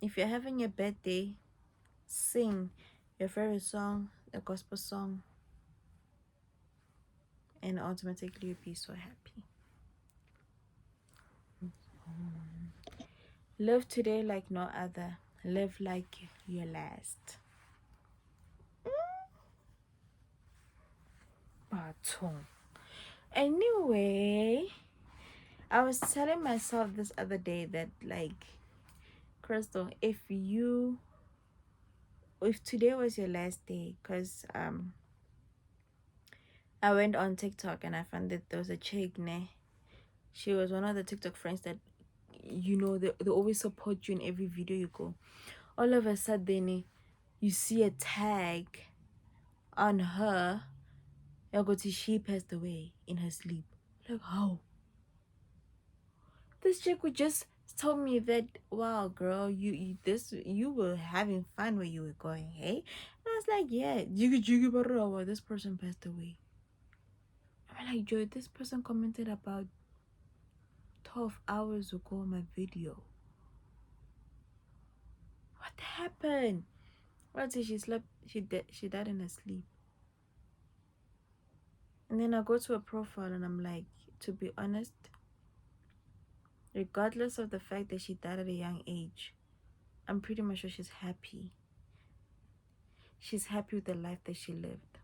If you're having a bad day, sing your favorite song, a gospel song, and automatically you'll be so happy. Live today like no other. Live like your last. Baton. Anyway, I was telling myself this other day that, like, Crystal, if today was your last day, because I went on TikTok and I found that there was a chick, she was one of the TikTok friends that, you know, they always support you in every video you go. All of a sudden, you see a tag on her. She passed away in her sleep. Like, how? This chick would just tell me that, wow, girl, you were having fun where you were going, hey? And I was like, yeah, this person passed away. I'm like, Joy, this person commented about 12 hours ago on my video. What happened? Well, she slept. She died in her sleep. And then I go to her profile and I'm like, to be honest, regardless of the fact that she died at a young age, I'm pretty much sure she's happy. She's happy with the life that she lived.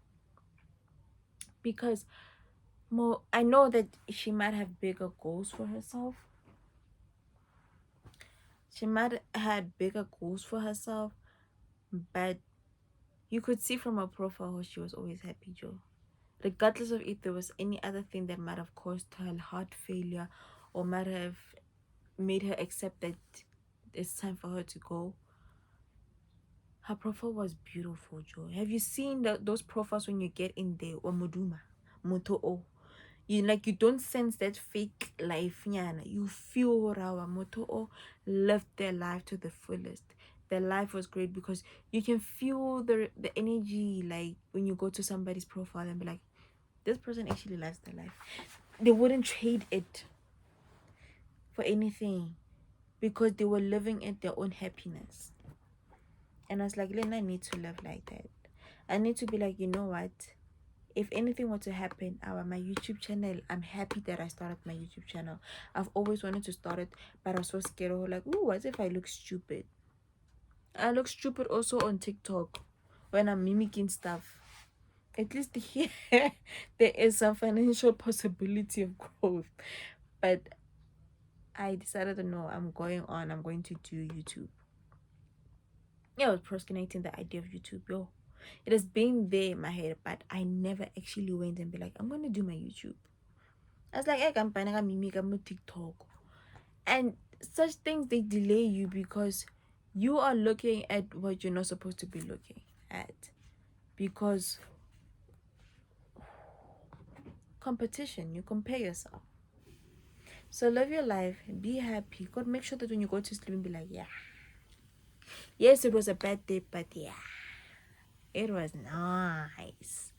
Because I know that she might have bigger goals for herself. She might have had bigger goals for herself, but you could see from her profile how she was always happy, Joe. Regardless of if there was any other thing that might have caused her heart failure or might have made her accept that it's time for her to go, her profile was beautiful, Joe. Have you seen those profiles when you get in there, or Moduma, Moto O? You don't sense that fake life nyana. You feel rawa moto or lived their life to the fullest. Their life was great because you can feel the energy, like when you go to somebody's profile and be like, this person actually lives their life. They wouldn't trade it for anything because they were living at their own happiness. And I was like, Lena, I need to live like that. I need to be like, you know what? If anything were to happen, my YouTube channel, I'm happy that I started my YouTube channel. I've always wanted to start it, but I was so scared of like, ooh, what if I look stupid? I look stupid also on TikTok when I'm mimicking stuff. At least here there is some financial possibility of growth. But I decided to know I'm going to do YouTube. Yeah, I was procrastinating the idea of YouTube, yo. It has been there in my head, but I never actually went and be like, I'm gonna do my YouTube. I was like, I can find a TikTok. And such things, they delay you because you are looking at what you're not supposed to be looking at. Because competition, you compare yourself. So live your life, be happy. God, make sure that when you go to sleep and be like, yeah. Yes, it was a bad day, but yeah. It was nice.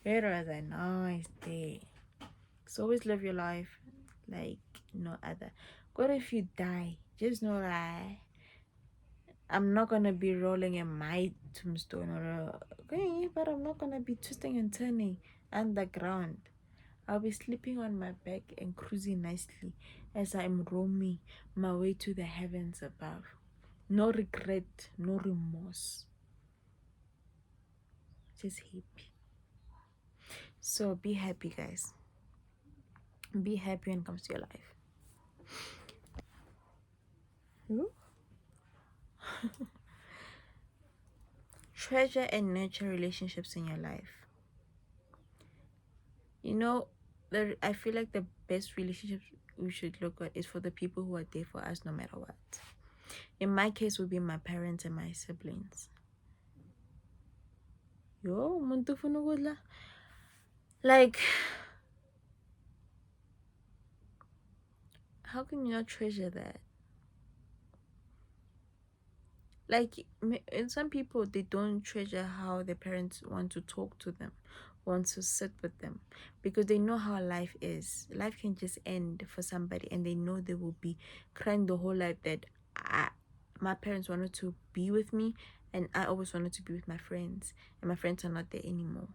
It was a nice day. So always live your life like no other. God, if you die, just know that I'm not gonna be rolling in my tombstone okay, but I'm not gonna be twisting and turning underground. I'll be sleeping on my back and cruising nicely as I'm roaming my way to the heavens above. No regret, no remorse. Just happy. So be happy, guys. Be happy when it comes to your life. Ooh. Treasure and nurture relationships in your life. You know, I feel like the best relationships we should look at is for the people who are there for us no matter what. In my case, would be my parents and my siblings. Yo, muntu funugula. Like, how can you not treasure that? Like, and some people, they don't treasure how their parents want to talk to them, want to sit with them, because they know how life is. Life can just end for somebody, and they know they will be crying the whole life that my parents wanted to be with me, and I always wanted to be with my friends, and my friends are not there anymore.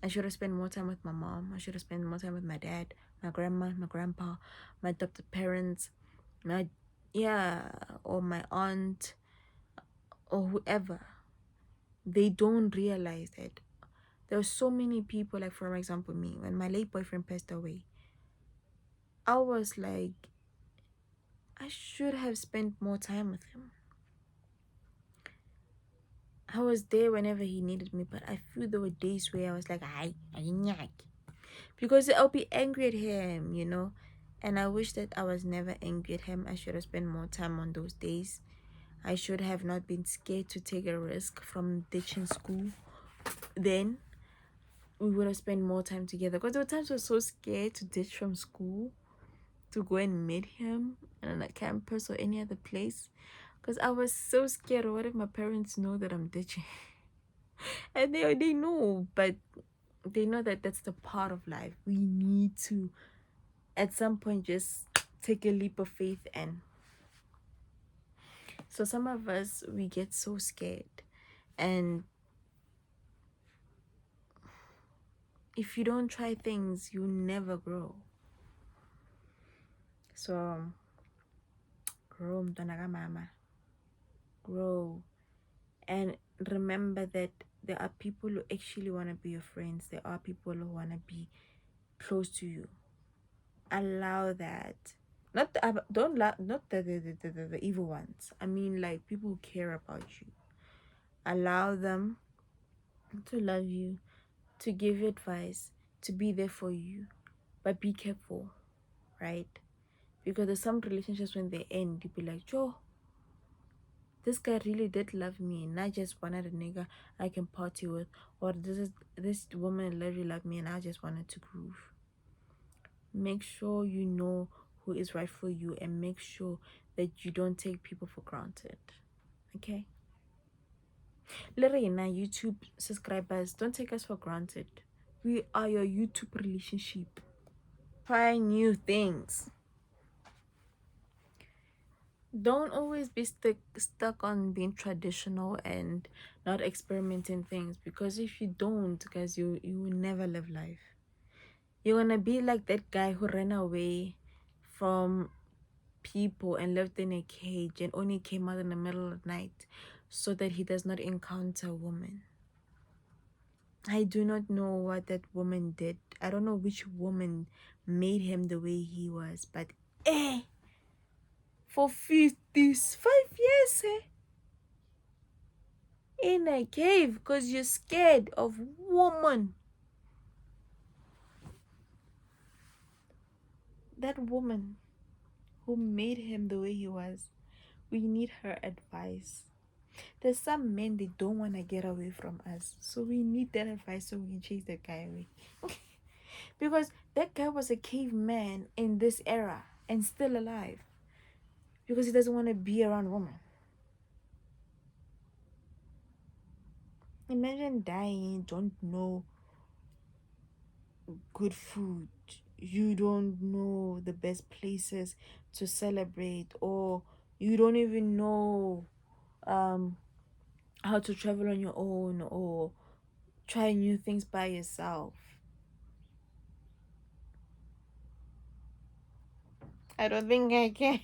I should have spent more time with my mom. I should have spent more time with my dad, my grandma, my grandpa, my adopted parents, my or my aunt or whoever. They don't realize that there are so many people, like for example me, when my late boyfriend passed away, I was like, I should have spent more time with him. I was there whenever he needed me, but I feel there were days where I was like, I because I'll be angry at him, you know. And I wish that I was never angry at him. I should have spent more time on those days. I should have not been scared to take a risk from ditching school. Then we would have spent more time together. Because there were times I was so scared to ditch from school to go and meet him on a campus or any other place. Because I was so scared. What if my parents know that I'm ditching? And they know, but they know that that's the part of life. We need to, at some point, just take a leap of faith. And so some of us, we get so scared. And if you don't try things, you never grow. So grow, mntwana mama. Grow. And remember that there are people who actually want to be your friends. There are people who want to be close to you. Allow that. Not the, don't not the evil ones. I mean, like people who care about you. Allow them to love you, to give you advice, to be there for you, but be careful, right? Because there's some relationships when they end, you'll be like, Joe, this guy really did love me, and I just wanted a nigga I can party with, or this woman really loved me, and I just wanted to groove. Make sure you know who is right for you, and make sure that you don't take people for granted. Okay? Lorena, YouTube subscribers, don't take us for granted. We are your YouTube relationship. Try new things. Don't always be stuck on being traditional and not experimenting things, because if you don't, guys, you will never live life. You're gonna be like that guy who ran away from people and lived in a cage and only came out in the middle of the night so that he does not encounter a woman. I do not know what that woman did. I don't know which woman made him the way he was, but for 55 years, in a cave because you're scared of woman. That woman who made him the way he was, we need her advice. There's some men, they don't want to get away from us, so we need that advice so we can chase that guy away. Because that guy was a caveman in this era and still alive because he doesn't want to be around women. Imagine dying, don't know good food, you don't know the best places to celebrate, or you don't even know um how to travel on your own or try new things by yourself. I don't think I can.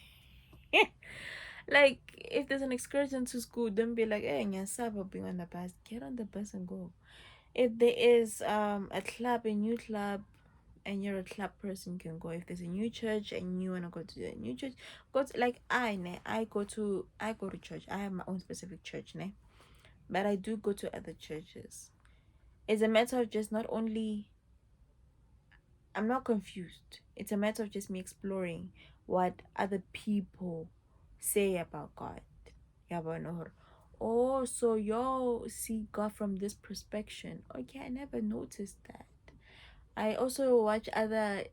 Like, if there's an excursion to school, don't be like, hey, Nyasaba being on the bus. Get on the bus and go. If there is a club, a new club, and you're a club person, you can go. If there's a new church and you wanna go to a new church, go to, like, I go to church. I have my own specific church, ne, but I do go to other churches. It's a matter of just not only, I'm not confused. It's a matter of just me exploring what other people say about God. Yeah, but no. Oh, so y'all see God from this perspective. Okay, I never noticed that. I also watch other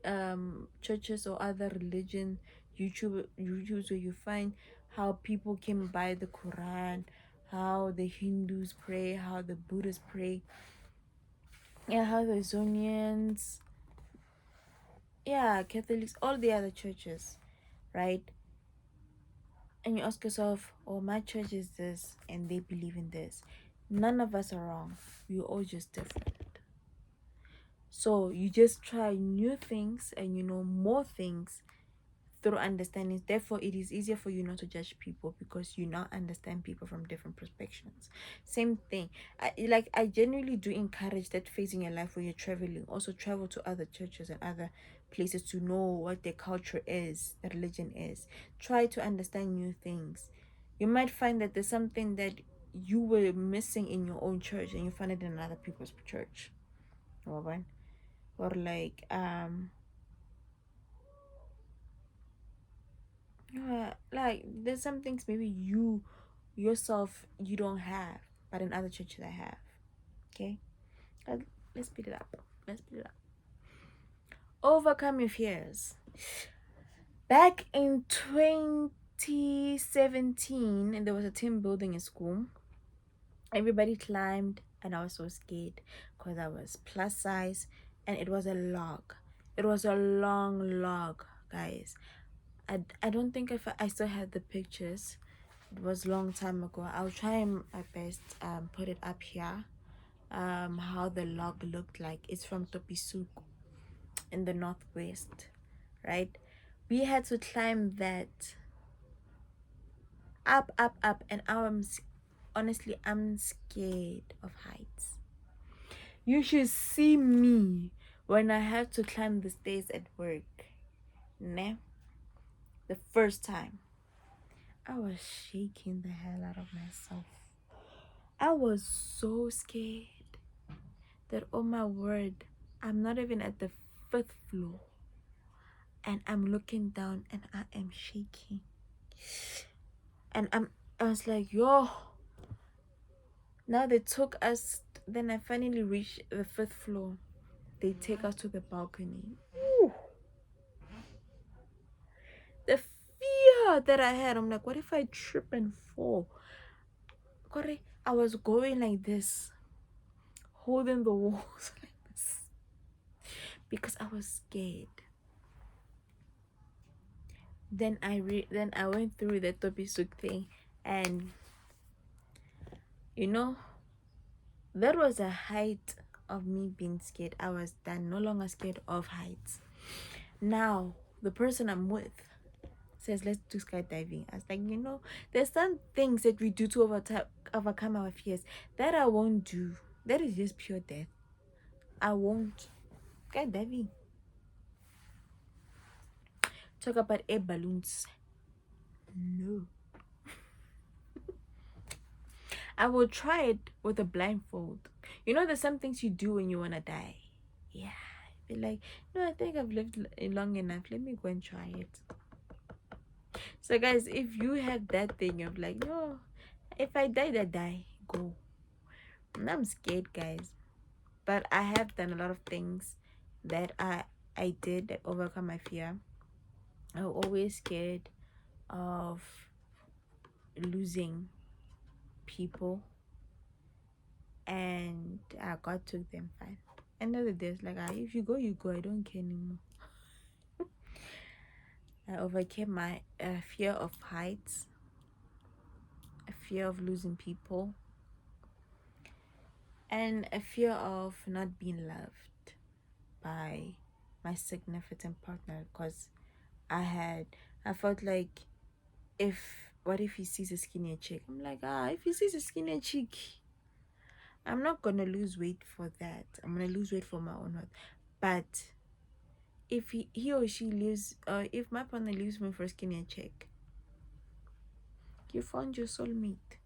churches or other religion YouTubes where you find how people came by the Quran, how the Hindus pray, how the Buddhists pray, yeah, how the Zonians, yeah, Catholics, all the other churches, right? And you ask yourself, oh, my church is this and they believe in this. None of us are wrong. We're all just different. So you just try new things and you know more things through understanding. Therefore, it is easier for you not to judge people because you now understand people from different perspectives. Same thing. I genuinely do encourage that phase in your life where you're traveling. Also travel to other churches and other places to know what their culture is, their religion is. Try to understand new things. You might find that there's something that you were missing in your own church and you find it in other people's church. Or like there's some things maybe you yourself you don't have, but in other churches I have. Okay, Uh, let's speed it up. Let's speed it up. Overcome your fears. Back in 2017, and there was a team building in school. Everybody climbed, and I was so scared because I was plus size, and it was a log. It was a long log, guys. I don't think if I still have the pictures. It was a long time ago. I'll try my best put it up here. How the log looked like. It's from Topisuk in the northwest, right? We had to climb that up, and honestly, I'm scared of heights. You should see me when I have to climb the stairs at work. Ne? The first time, I was shaking the hell out of myself. I was so scared that, oh my word, I'm not even at the fifth floor and I'm looking down and I am shaking. And I was like, yo, now they took us, then I finally reached the fifth floor. They take us to the balcony. Ooh. doubt that I had. I'm like, what if I trip and fall? I was going like this, holding the walls like this, because I was scared. Then I went through the topisuk thing, and you know, that was a height of me being scared. I was then no longer scared of heights. Now the person I'm with says, let's do skydiving. I was like, there's some things that we do to overcome our fears that I won't do. That is just pure death. I won't. Skydiving. Talk about air balloons. No. I will try it with a blindfold. There's some things you do when you want to die. Yeah. Be like, no, I think I've lived long enough. Let me go and try it. So, guys, if you have that thing of like, no, if I die, I die. Go. And I'm scared, guys. But I have done a lot of things that I did that overcome my fear. I was always scared of losing people, and God took them fine. End of the day, it's like, if you go, you go. I don't care anymore. I overcame my fear of heights, a fear of losing people, and a fear of not being loved by my significant partner, because I felt like, what if he sees a skinny chick? I'm like, if he sees a skinny chick, I'm not gonna lose weight for that. I'm gonna lose weight for my own health. But if he or she leaves, if my partner leaves me for a skinny chick, you found your soulmate.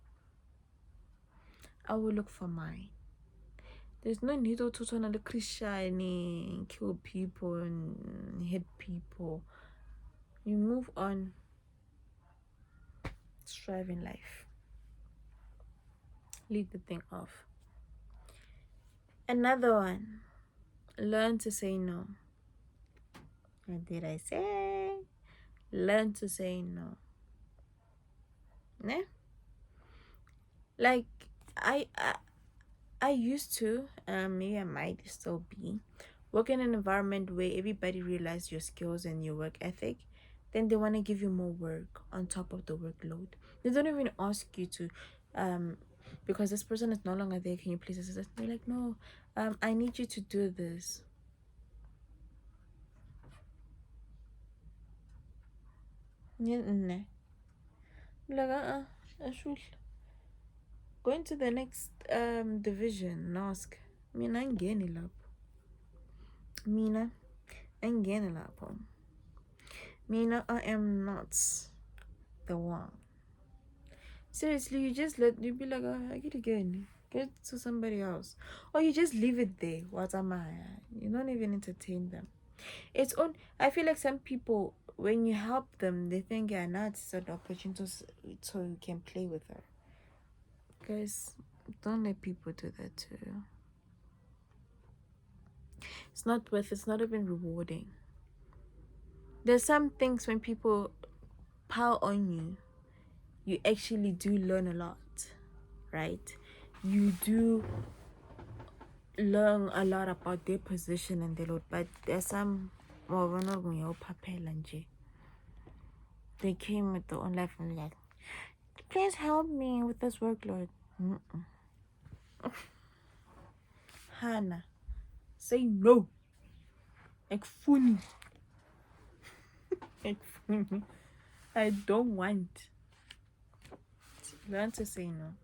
I will look for mine. There's no need to turn on the Christian and kill people and hit people. You move on, strive in life. Leave the thing off. Another one, learn to say no. What did I say? Learn to say no. Né? Like, I used to, maybe I might still be, work in an environment where everybody realizes your skills and your work ethic. Then they want to give you more work on top of the workload. They don't even ask you to, because this person is no longer there, can you please assist us? They're like, no, I need you to do this. Like, I should go into the next division and ask. Mina angeni lapho. Mina angeni lapho. Mina, I am not the one. Seriously, you be like, I get again. Get to somebody else. Or you just leave it there. What am I? You don't even entertain them. I feel like some people, when you help them, they think, yeah, now it's an opportunity so you can play with her. Guys, don't let people do that to you. It's not even rewarding. There's some things when people pile on you, you actually do learn a lot, right? You do learn a lot about their position and their load, but there's some, they came with their own life and like, please help me with this workload. Hannah, say no. Like funny. Like funny. I don't want. Learn to say no.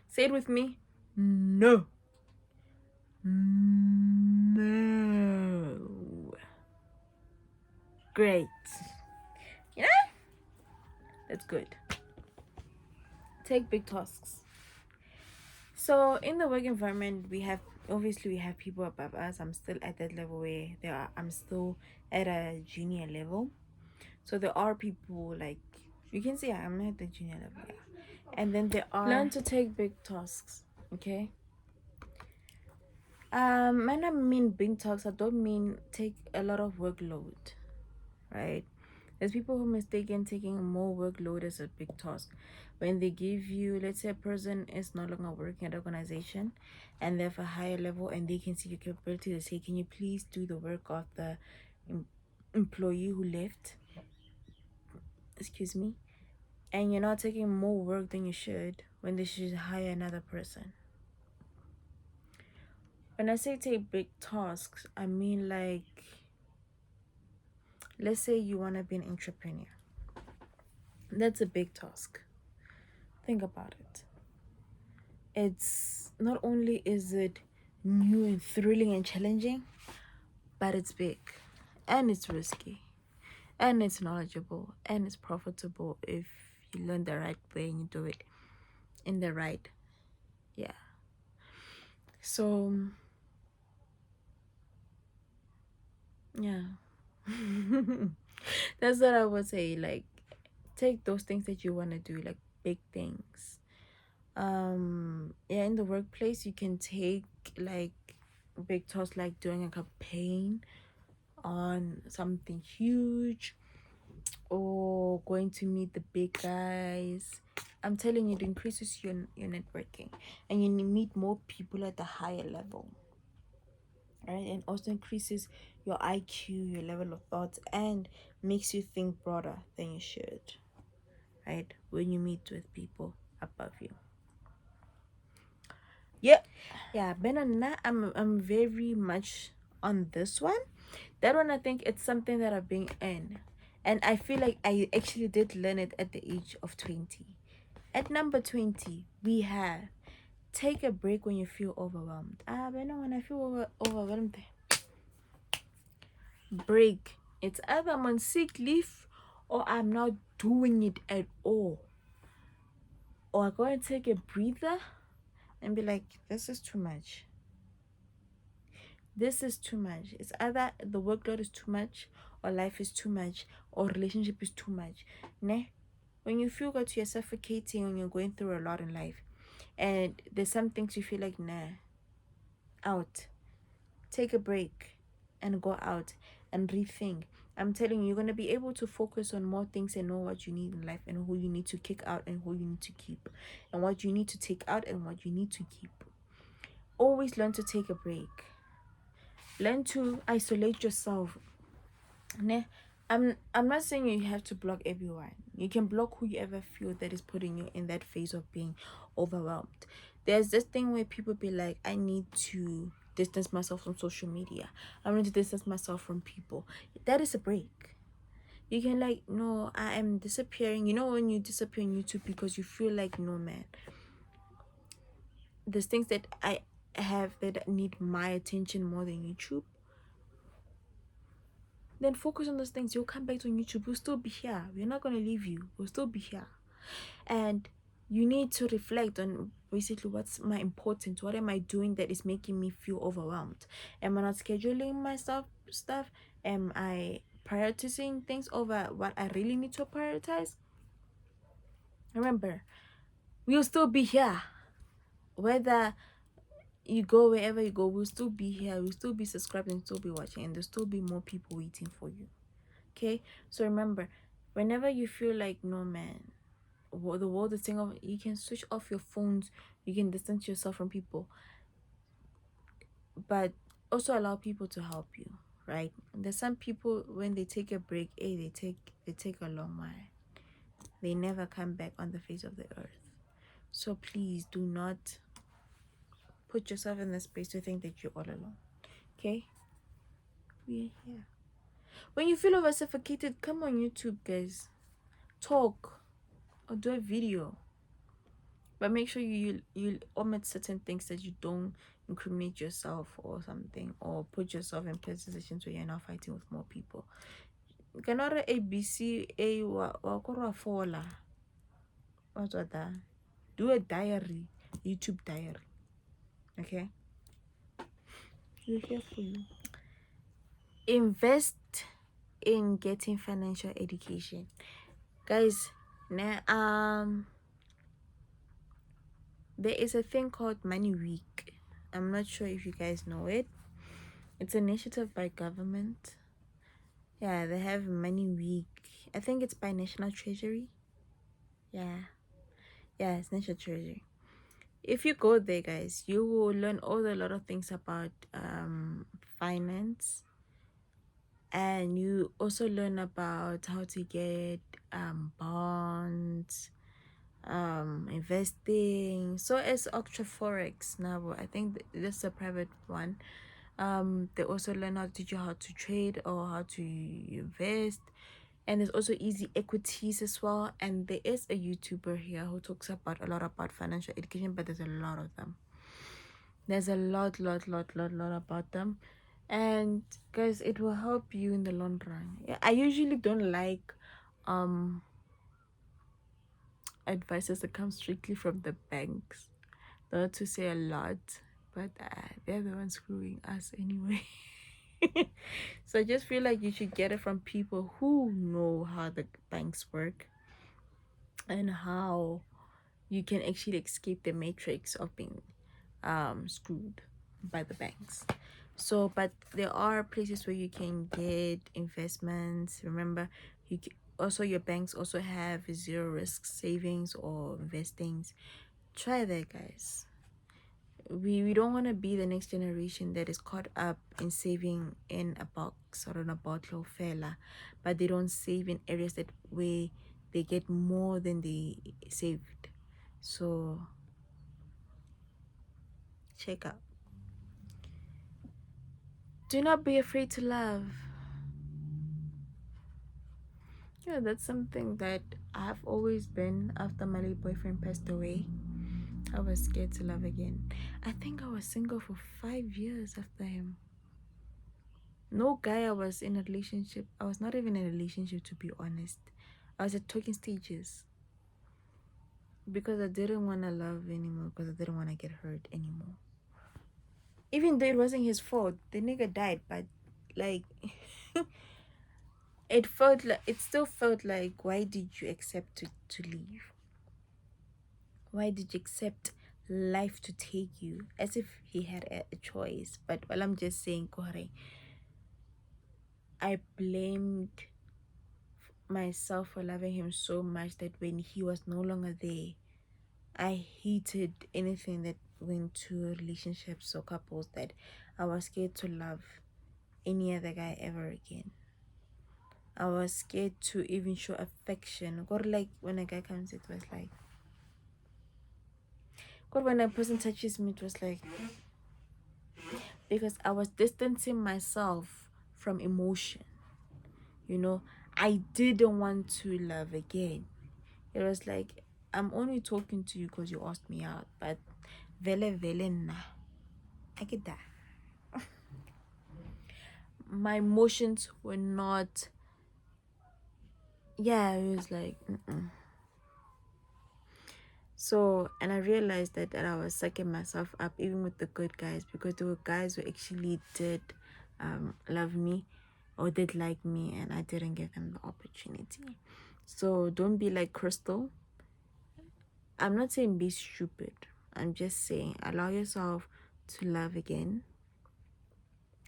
Say it with me. No. No. Great. Yeah? That's good. Take big tasks. So in the work environment, we have people above us. I'm still at that level where I'm still at a junior level. So there are people like, you can see I'm at the junior level. Yeah. And then there are, learn to take big tasks. Okay. When I mean big tasks, I don't mean take a lot of workload, right? There's people who mistaken taking more workload as a big task. When they give you, let's say a person is no longer working at an organization and they have a higher level and they can see your capability, they say, can you please do the work of the employee who left? Excuse me. And you're not taking more work than you should when they should hire another person. When I say take big tasks, I mean like, let's say you want to be an entrepreneur. That's a big task. Think about it. It's not only is it new and thrilling and challenging, but it's big and it's risky and it's knowledgeable and it's profitable if you learn the right way and you do it in the right, yeah. So yeah. That's what I would say. Like, take those things that you want to do, like big things. Yeah, in the workplace you can take like big tasks, like doing a campaign on something huge or going to meet the big guys. I'm telling you, it increases your networking and you meet more people at the higher level, right? And also increases your IQ, your level of thought, and makes you think broader than you should, right? When you meet with people above you. Yeah. Yeah, Benana, I'm very much on this one. That one, I think it's something that I've been in. And I feel like I actually did learn it at the age of 20. At number 20, we have take a break when you feel overwhelmed. But no, when I feel overwhelmed, break. It's either I'm on sick leave or I'm not doing it at all. Or I go and take a breather and be like, this is too much. This is too much. It's either the workload is too much or life is too much or relationship is too much. Ne? When you feel that you're suffocating and you're going through a lot in life and there's some things you feel like, nah, out. Take a break and go out and rethink. I'm telling you, you're going to be able to focus on more things and know what you need in life and who you need to kick out and who you need to keep and what you need to take out and what you need to keep. Always learn to take a break. Learn to isolate yourself. I'm not saying you have to block everyone. You can block who you ever feel that is putting you in that phase of being overwhelmed. There's this thing where people be like, I need to distance myself from social media. I need to distance myself from people. That is a break. You can like, no, I am disappearing. You know when you disappear on YouTube because you feel like, no man, there's things that I have that need my attention more than YouTube. Then focus on those things. You'll come back to YouTube. We'll still be here. We're not going to leave you. We'll still be here. And you need to reflect on basically what's my importance. What am I doing that is making me feel overwhelmed? Am I not scheduling myself stuff? Am I prioritizing things over what I really need to prioritize? Remember, we'll still be here. Whether you go wherever you go, we'll still be here. We'll still be subscribed and still be watching. And there'll still be more people waiting for you. Okay, so remember, whenever you feel like, no man, the world is saying, of, you can switch off your phones, you can distance yourself from people, but also allow people to help you, right? There's some people when they take a break, they take a long while. They never come back on the face of the earth. So please do not put yourself in the space to think that you're all alone. Okay, we're here. When you feel over suffocated, come on YouTube, guys, talk or do a video, but make sure you omit certain things that you don't incriminate yourself or something, or put yourself in positions where you're now fighting with more people. You cannot ABC a wa fola. What's that? Do a diary, YouTube diary. Okay, we're here for you. Invest in getting financial education, guys. Now there is a thing called Money Week. I'm not sure if you guys know it. It's an initiative by government. Yeah, they have Money Week I think it's by National Treasury. Yeah, yeah, it's National Treasury. If you go there, guys, you will learn all a lot of things about finance, and you also learn about how to get bonds, investing. So it's Octra Forex now. I think that's a private one. They also learn how to teach you how to trade or how to invest, and there's also easy equities as well. And there is a YouTuber here who talks about a lot about financial education, but there's a lot of them. There's a lot about them. And guys, it will help you in the long run. Yeah, I usually don't like advices that come strictly from the banks, not to say a lot, but they're the ones screwing us anyway. So I just feel like you should get it from people who know how the banks work and how you can actually escape the matrix of being screwed by the banks. So but there are places where you can get investments. Remember, also your banks also have zero risk savings or investings. Try that, guys. We don't want to be the next generation that is caught up in saving in a box or in a bottle fella, but they don't save in areas that where they get more than they saved. So check out. Do not be afraid to love. Yeah, that's something that I've always been. After my late boyfriend passed away, I was scared to love again. I think I was single for 5 years after him. No guy I was in a relationship. I was not even in a relationship, to be honest. I was at talking stages because I didn't want to love anymore, because I didn't want to get hurt anymore. Even though it wasn't his fault, the nigga died, but like it still felt like, why did you accept to leave? Why did you accept life to take you? As if he had a choice. But while I'm just saying, Kore, I blamed myself for loving him so much that when he was no longer there, I hated anything that went to relationships or couples, that I was scared to love any other guy ever again. I was scared to even show affection. God, like when a guy comes, it was like, God, when a person touches me, it was like, because I was distancing myself from emotion. You know, I didn't want to love again. It was like, I'm only talking to you because you asked me out, but vele na. I get that. My emotions were not. Yeah, it was like. So, and I realized that I was sucking myself up even with the good guys, because there were guys who actually did love me or did like me, and I didn't give them the opportunity. So don't be like Crystal. I'm not saying be stupid. I'm just saying allow yourself to love again.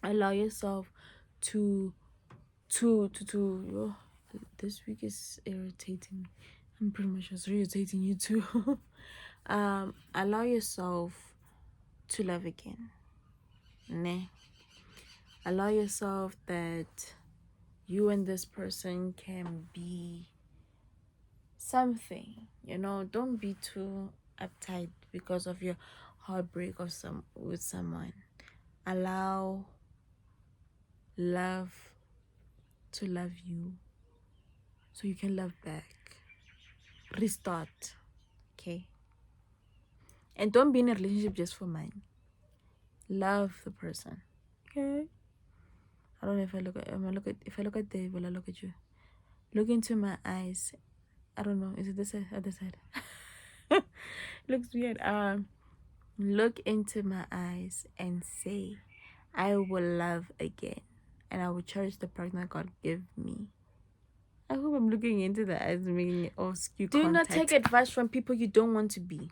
Allow yourself to oh, this week is irritating me. I'm pretty much just irritating you too. Allow yourself to love again. Nah. Allow yourself that you and this person can be something. Don't be too uptight because of your heartbreak with someone. Allow love to love you so you can love back. Restart. Okay? And don't be in a relationship just for money. Love the person. Okay? I don't know if I look at Dave, will I look at you? Look into my eyes. I don't know. Is it this side? Other side? Looks weird. Look into my eyes and say, I will love again, and I will cherish the partner God give me. I hope I'm looking into the eyes, making it all skew. Do not take advice from people you don't want to be.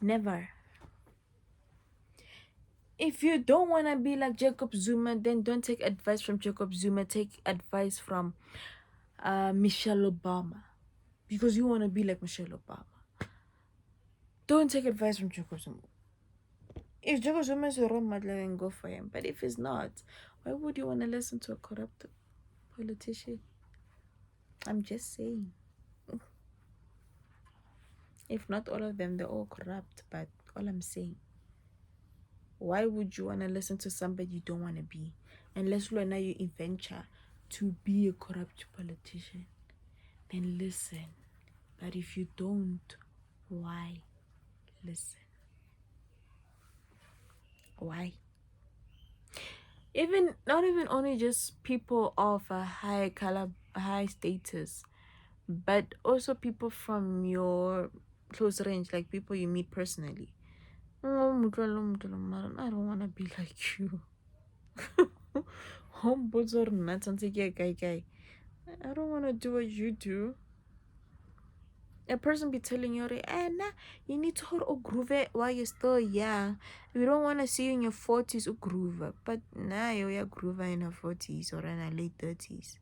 Never. If you don't want to be like Jacob Zuma, then don't take advice from Jacob Zuma. Take advice from Michelle Obama, because you want to be like Michelle Obama. Don't take advice from Jacob Zuma. If Jacob Zuma is a role model, then go for him. But if he's not, why would you want to listen to a corrupt politician? I'm just saying. If not all of them, they're all corrupt. But all I'm saying, why would you want to listen to somebody you don't want to be? Unless you now you venture to be a corrupt politician, then listen. But if you don't, why listen? Why? Even not even only just people of a high color, high status, but also people from your close range, like people you meet personally. Oh, I don't want to be like you. I don't want to do what you do. A person be telling you, nah, you need to hold a groove while you're still young. We don't want to see you in your 40s or groove. But now you're groove in her 40s or in her late 30s.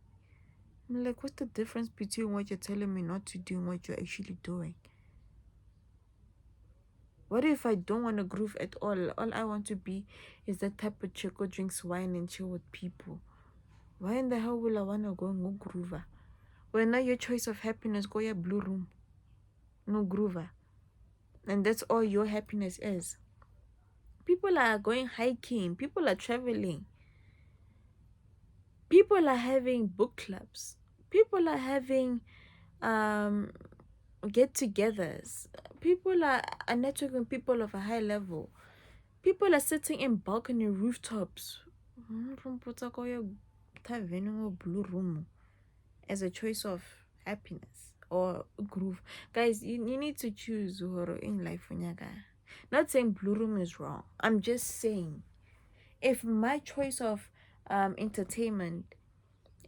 I'm like, what's the difference between what you're telling me not to do and what you're actually doing? What if I don't want to groove at all? All I want to be is that type of chick who drinks wine and chill with people. Why in the hell will I want to go and go groover? When now your choice of happiness, go your blue room. No groover. And that's all your happiness is. People are going hiking. People are traveling. People are having book clubs. People are having get-togethers. People are networking people of a high level. People are sitting in balcony rooftops blue room as a choice of happiness or groove. Guys, you need to choose in life. Not saying blue room is wrong. I'm just saying, if my choice of entertainment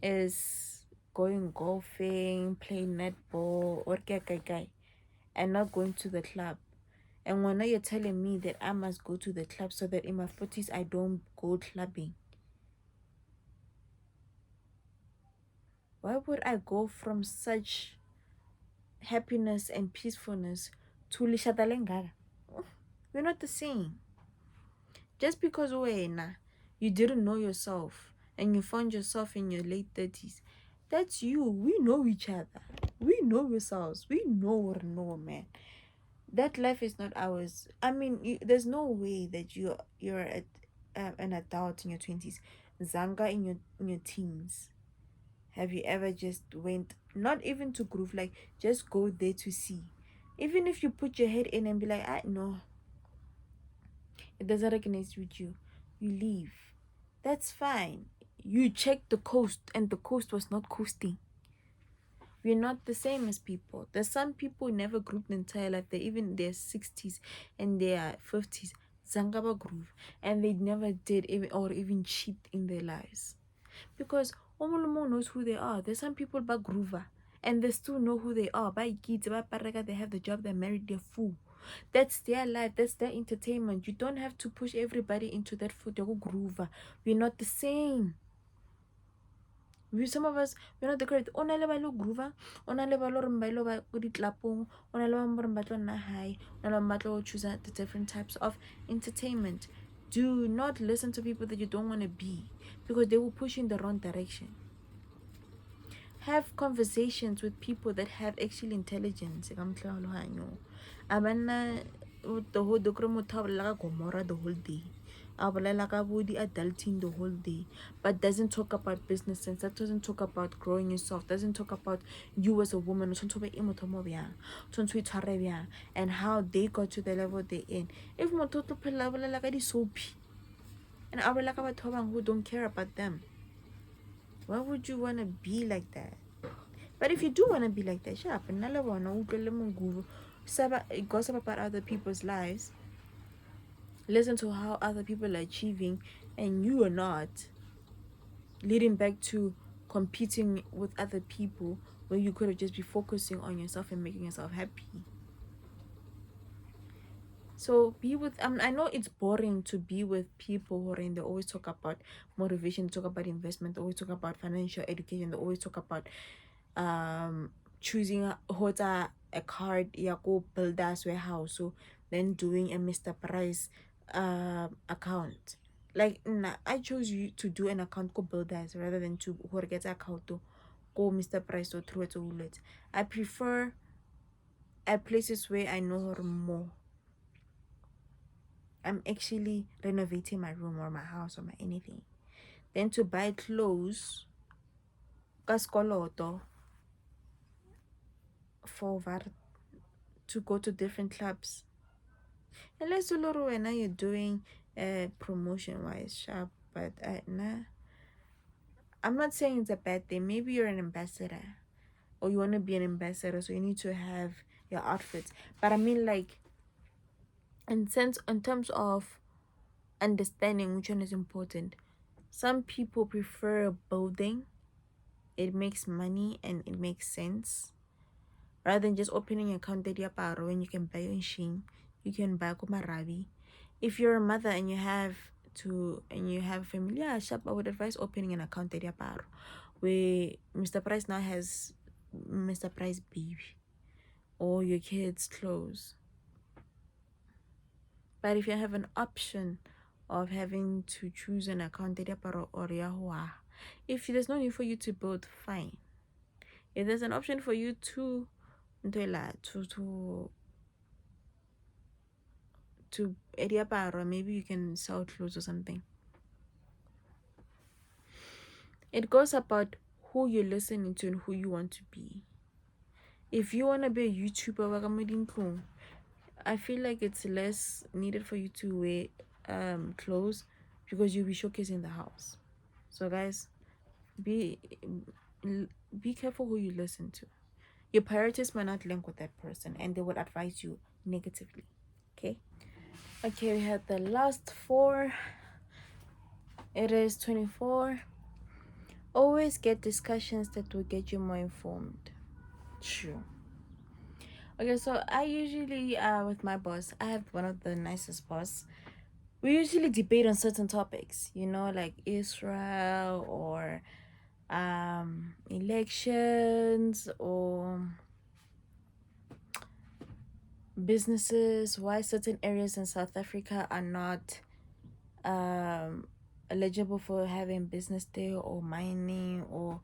is going golfing, playing netball, or and not going to the club, and when now you're telling me that I must go to the club so that in my 40s I don't go clubbing, why would I go from such happiness and peacefulness to lishadalengaga? We're not the same. Just because you didn't know yourself and you found yourself in your late 30s, that's you. We know each other. We know ourselves. We know, man. That life is not ours. I mean, there's no way that you're an adult in your 20s, Zanga in your teens. Have you ever just went, not even to groove, like just go there to see? Even if you put your head in and be like, no, it doesn't recognize with you, you leave. That's fine. You checked the coast and the coast was not coasting. We're not the same as people. There's some people who never grooved the entire life. They're even in their 60s and their 50s. Zangaba groove. And they never did even cheat in their lives. Because Omolomo knows who they are. There's some people by groover and they still know who they are. By kids, by paraka, they have the job, they're married, they're full. That's their life, that's their entertainment. You don't have to push everybody into that food. Groover. We're not the same. Some of us, we're not the correct. Ona le ba lo groover, ona le ba lo re ba lo ba go ditlapong, ona le ba ba tlo nna high, ona le ba tlo choose the different types of entertainment. Do not listen to people that you don't want to be, because they will push you in the wrong direction. Have conversations with people that have actually intelligence. Abana the whole Gomorrah the whole day. Adulting the whole day, but doesn't talk about business sense, that doesn't talk about growing yourself, doesn't talk about you as a woman, and how they got to the level they're in. If soapy and who don't care about them, why would you want to be like that? But if you do want to be like that, shut up and gossip about other people's lives. Listen to how other people are achieving and you are not, leading back to competing with other people when you could have just be focusing on yourself and making yourself happy. So be with I know it's boring to be with people who are in, they always talk about motivation, they talk about investment, they always talk about financial education, they always talk about um choosing a card ya go build us warehouse, so then doing a Mr. Price account. Like nah, I chose you to do an account go build us rather than to who get account to go Mr. Price or through it or it. I prefer at places where I know her more. I'm actually renovating my room or my house or my anything. Then to buy clothes, kaskoloto for to go to different clubs. Unless when you're doing promotion wise shop, but nah. I'm not saying it's a bad thing. Maybe you're an ambassador or you want to be an ambassador, so you need to have your outfits. But I mean, like, in terms of understanding which one is important, some people prefer building. It makes money and it makes sense rather than just opening an account at Yaparo when you can buy your Shein, you can buy Kumarabi. If you're a mother and you have family, yeah, shop, I would advise opening an account at Yaparo where Mr. Price now has Mr. Price baby or your kids' clothes. But if you have an option of having to choose an account at Yaparo or Yahua, if there's no need for you to build, fine. If there's an option for you to to Ediaparo, maybe you can sell clothes or something. It goes about who you're listening to and who you want to be. If you want to be a YouTuber, I feel like it's less needed for you to wear clothes because you'll be showcasing the house. So guys, be be careful who you listen to. Your priorities might not link with that person and they will advise you negatively. Okay? Okay, we had the last four. It is 24. Always get discussions that will get you more informed. True. Okay, so I usually with my boss, I have one of the nicest boss. We usually debate on certain topics, like Israel or elections or businesses, why certain areas in South Africa are not um eligible for having business there or mining or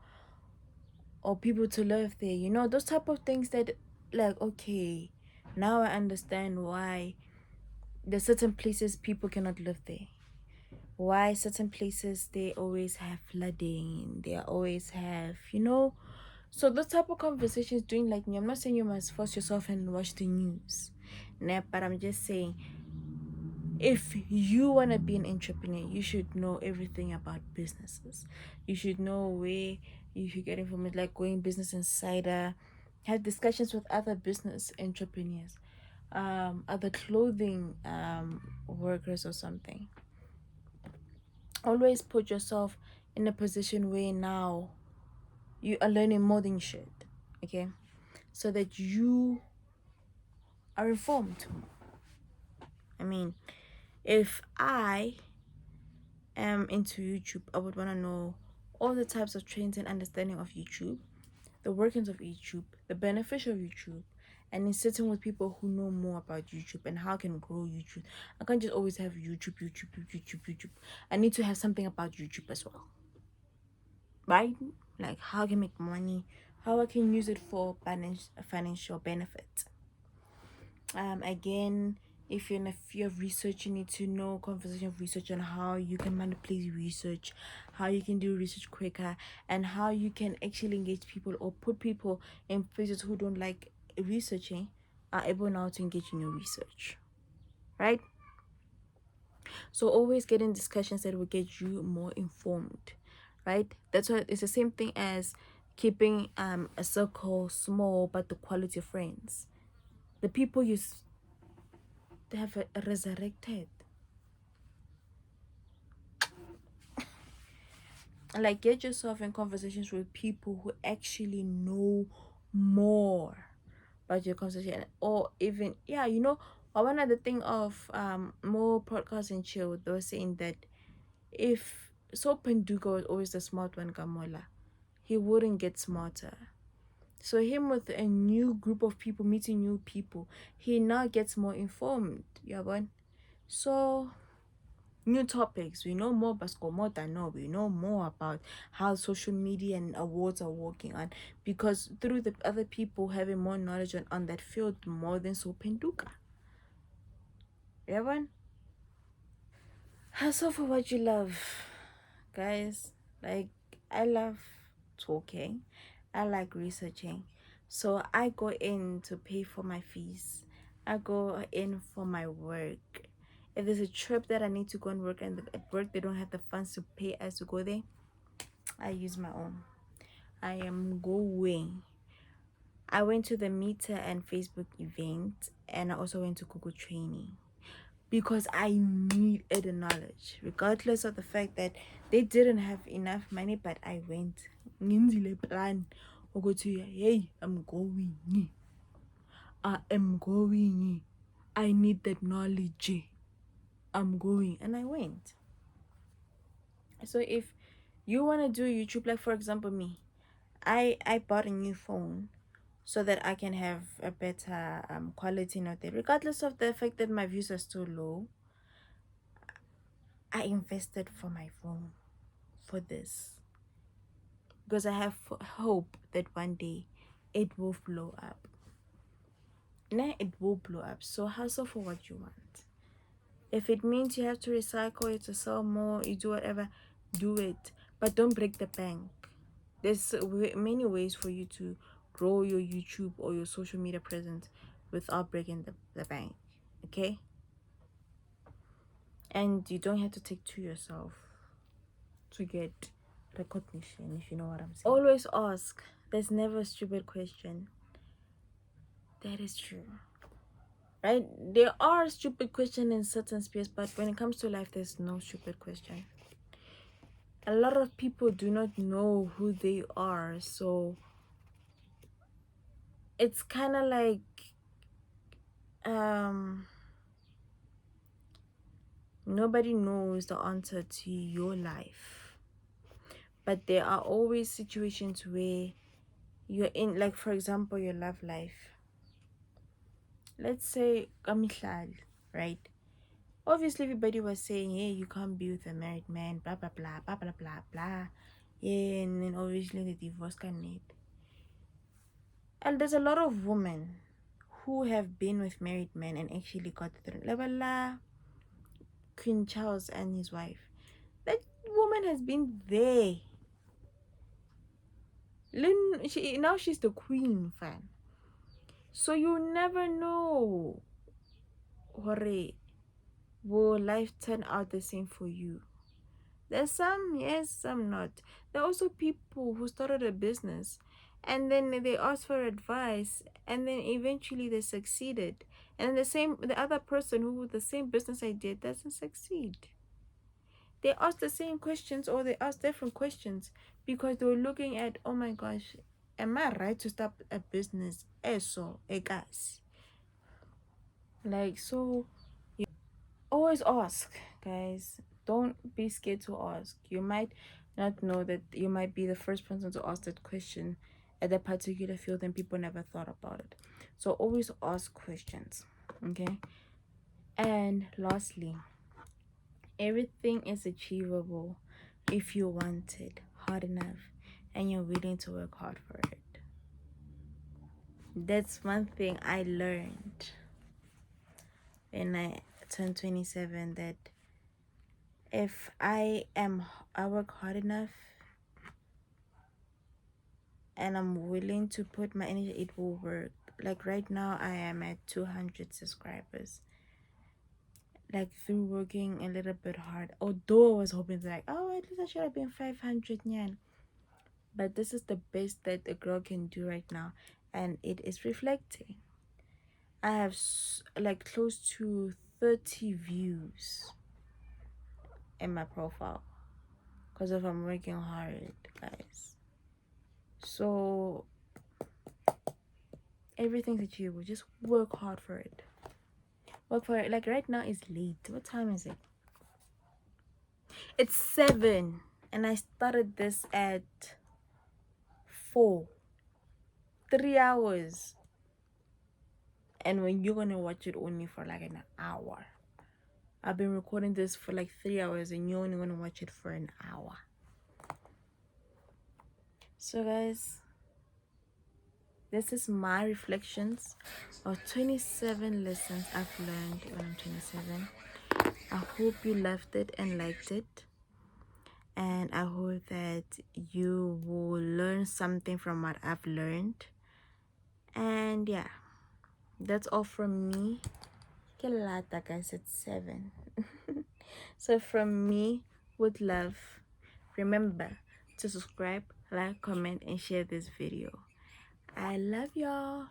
people to live there, those type of things that, like, okay, now I understand why there's certain places people cannot live there, why certain places they always have flooding, they always have, so those type of conversations doing like me. I'm not saying you must force yourself and watch the news, nah, but I'm just saying if you want to be an entrepreneur, you should know everything about businesses. You should know where you should get information, like going Business Insider, have discussions with other business entrepreneurs, other clothing workers or something. Always put yourself in a position where now you are learning more than you should, okay? So that you are informed. I mean, if I am into YouTube, I would want to know all the types of trends and understanding of YouTube, the workings of YouTube, the benefits of YouTube, and in sitting with people who know more about YouTube and how I can grow YouTube. I can't just always have YouTube. I need to have something about YouTube as well, right? Like how I can make money, how I can use it for financial benefit. Again, if you're in a fear of research, you need to know conversation of research on how you can manipulate research, how you can do research quicker, and how you can actually engage people or put people in places who don't like researching are able now to engage in your research, right? So always get in discussions that will get you more informed, right? That's why it's the same thing as keeping a circle small but the quality of friends. The people they have resurrected. Like, get yourself in conversations with people who actually know more about your conversation, or even, yeah, one other thing of more podcasts and chill, they were saying that if so Penduka was always the smart one, Gamola, he wouldn't get smarter. So him with a new group of people, meeting new people, he now gets more informed. Yeah, one. So new topics. We know more about Skomota. No, we know more about how social media and awards are working on, because through the other people having more knowledge on that field more than so Penduka. Yeah, one. Hustle for what you love, guys. Like, I love talking, I like researching, so I go in to pay for my fees, I go in for my work. If there's a trip that I need to go and work, and at work they don't have the funds to pay us to go there, I use my own. I am going. I went to the Meta and Facebook event, and I also went to Google training, because I needed the knowledge, regardless of the fact that they didn't have enough money. But I went. Ngenzile plan ukuthi, hey, I'm going. I am going. I need that knowledge. I'm going, and I went. So if you want to do YouTube, like for example me, I bought a new phone so that I can have a better quality note there, regardless of the fact that my views are still low. I invested for my phone for this, because I have hope that one day it will blow up. Now it will blow up. So hustle for what you want. If it means you have to recycle it to sell more, you do whatever, do it. But don't break the bank. There's many ways for you to grow your YouTube or your social media presence without breaking the bank. Okay? And you don't have to take to yourself to get recognition, if you know what I'm saying. Always ask. There's never a stupid question. That is true. Right? There are stupid questions in certain spheres, but when it comes to life, there's no stupid question. A lot of people do not know who they are, so it's kind of like nobody knows the answer to your life. But there are always situations where you're in, like for example, your love life. Let's say Kamihlal, right? Obviously everybody was saying, hey, you can't be with a married man, blah blah blah blah blah blah blah. Yeah, and then obviously the divorce can need. And there's a lot of women who have been with married men and actually got through. Like Queen Charles and his wife. That woman has been there. Now she's the queen, fan. So you never know. Hore, will life turn out the same for you? There's some yes, some not. There are also people who started a business and then they asked for advice and then eventually they succeeded. And the other person who with the same business idea doesn't succeed. They asked the same questions or they asked different questions because they were looking at, oh my gosh, am I right to start a business? Eso, guys. Like, so always ask, guys. Don't be scared to ask. You might not know that you might be the first person to ask that question at that particular field and people never thought about it. So always ask questions. Okay. And lastly, everything is achievable if you want it hard enough and you're willing to work hard for it. That's one thing I learned when I turned 27, that if I work hard enough and I'm willing to put my energy, it will work. Like right now I am at 200 subscribers, like through working a little bit hard, although I was hoping like, oh, at least I should have been 500 nyan. But this is the best that a girl can do right now, and it is reflecting. I have like close to 30 views in my profile because of I'm working hard, guys. So everything's achievable. Just work hard for it. Well, for like right now it's late. What time is it? It's 7, and I started this at 4. 3 hours. And when you're gonna watch it only for like an hour. I've been recording this for like 3 hours, and you're only gonna watch it for an hour. So guys, this is my reflections of 27 lessons I've learned when I'm 27. I hope you loved it and liked it, and I hope that you will learn something from what I've learned. And yeah, that's all from me. Kelata guys, it's 7. So from me, with love, remember to subscribe, like, comment, and share this video. I love y'all.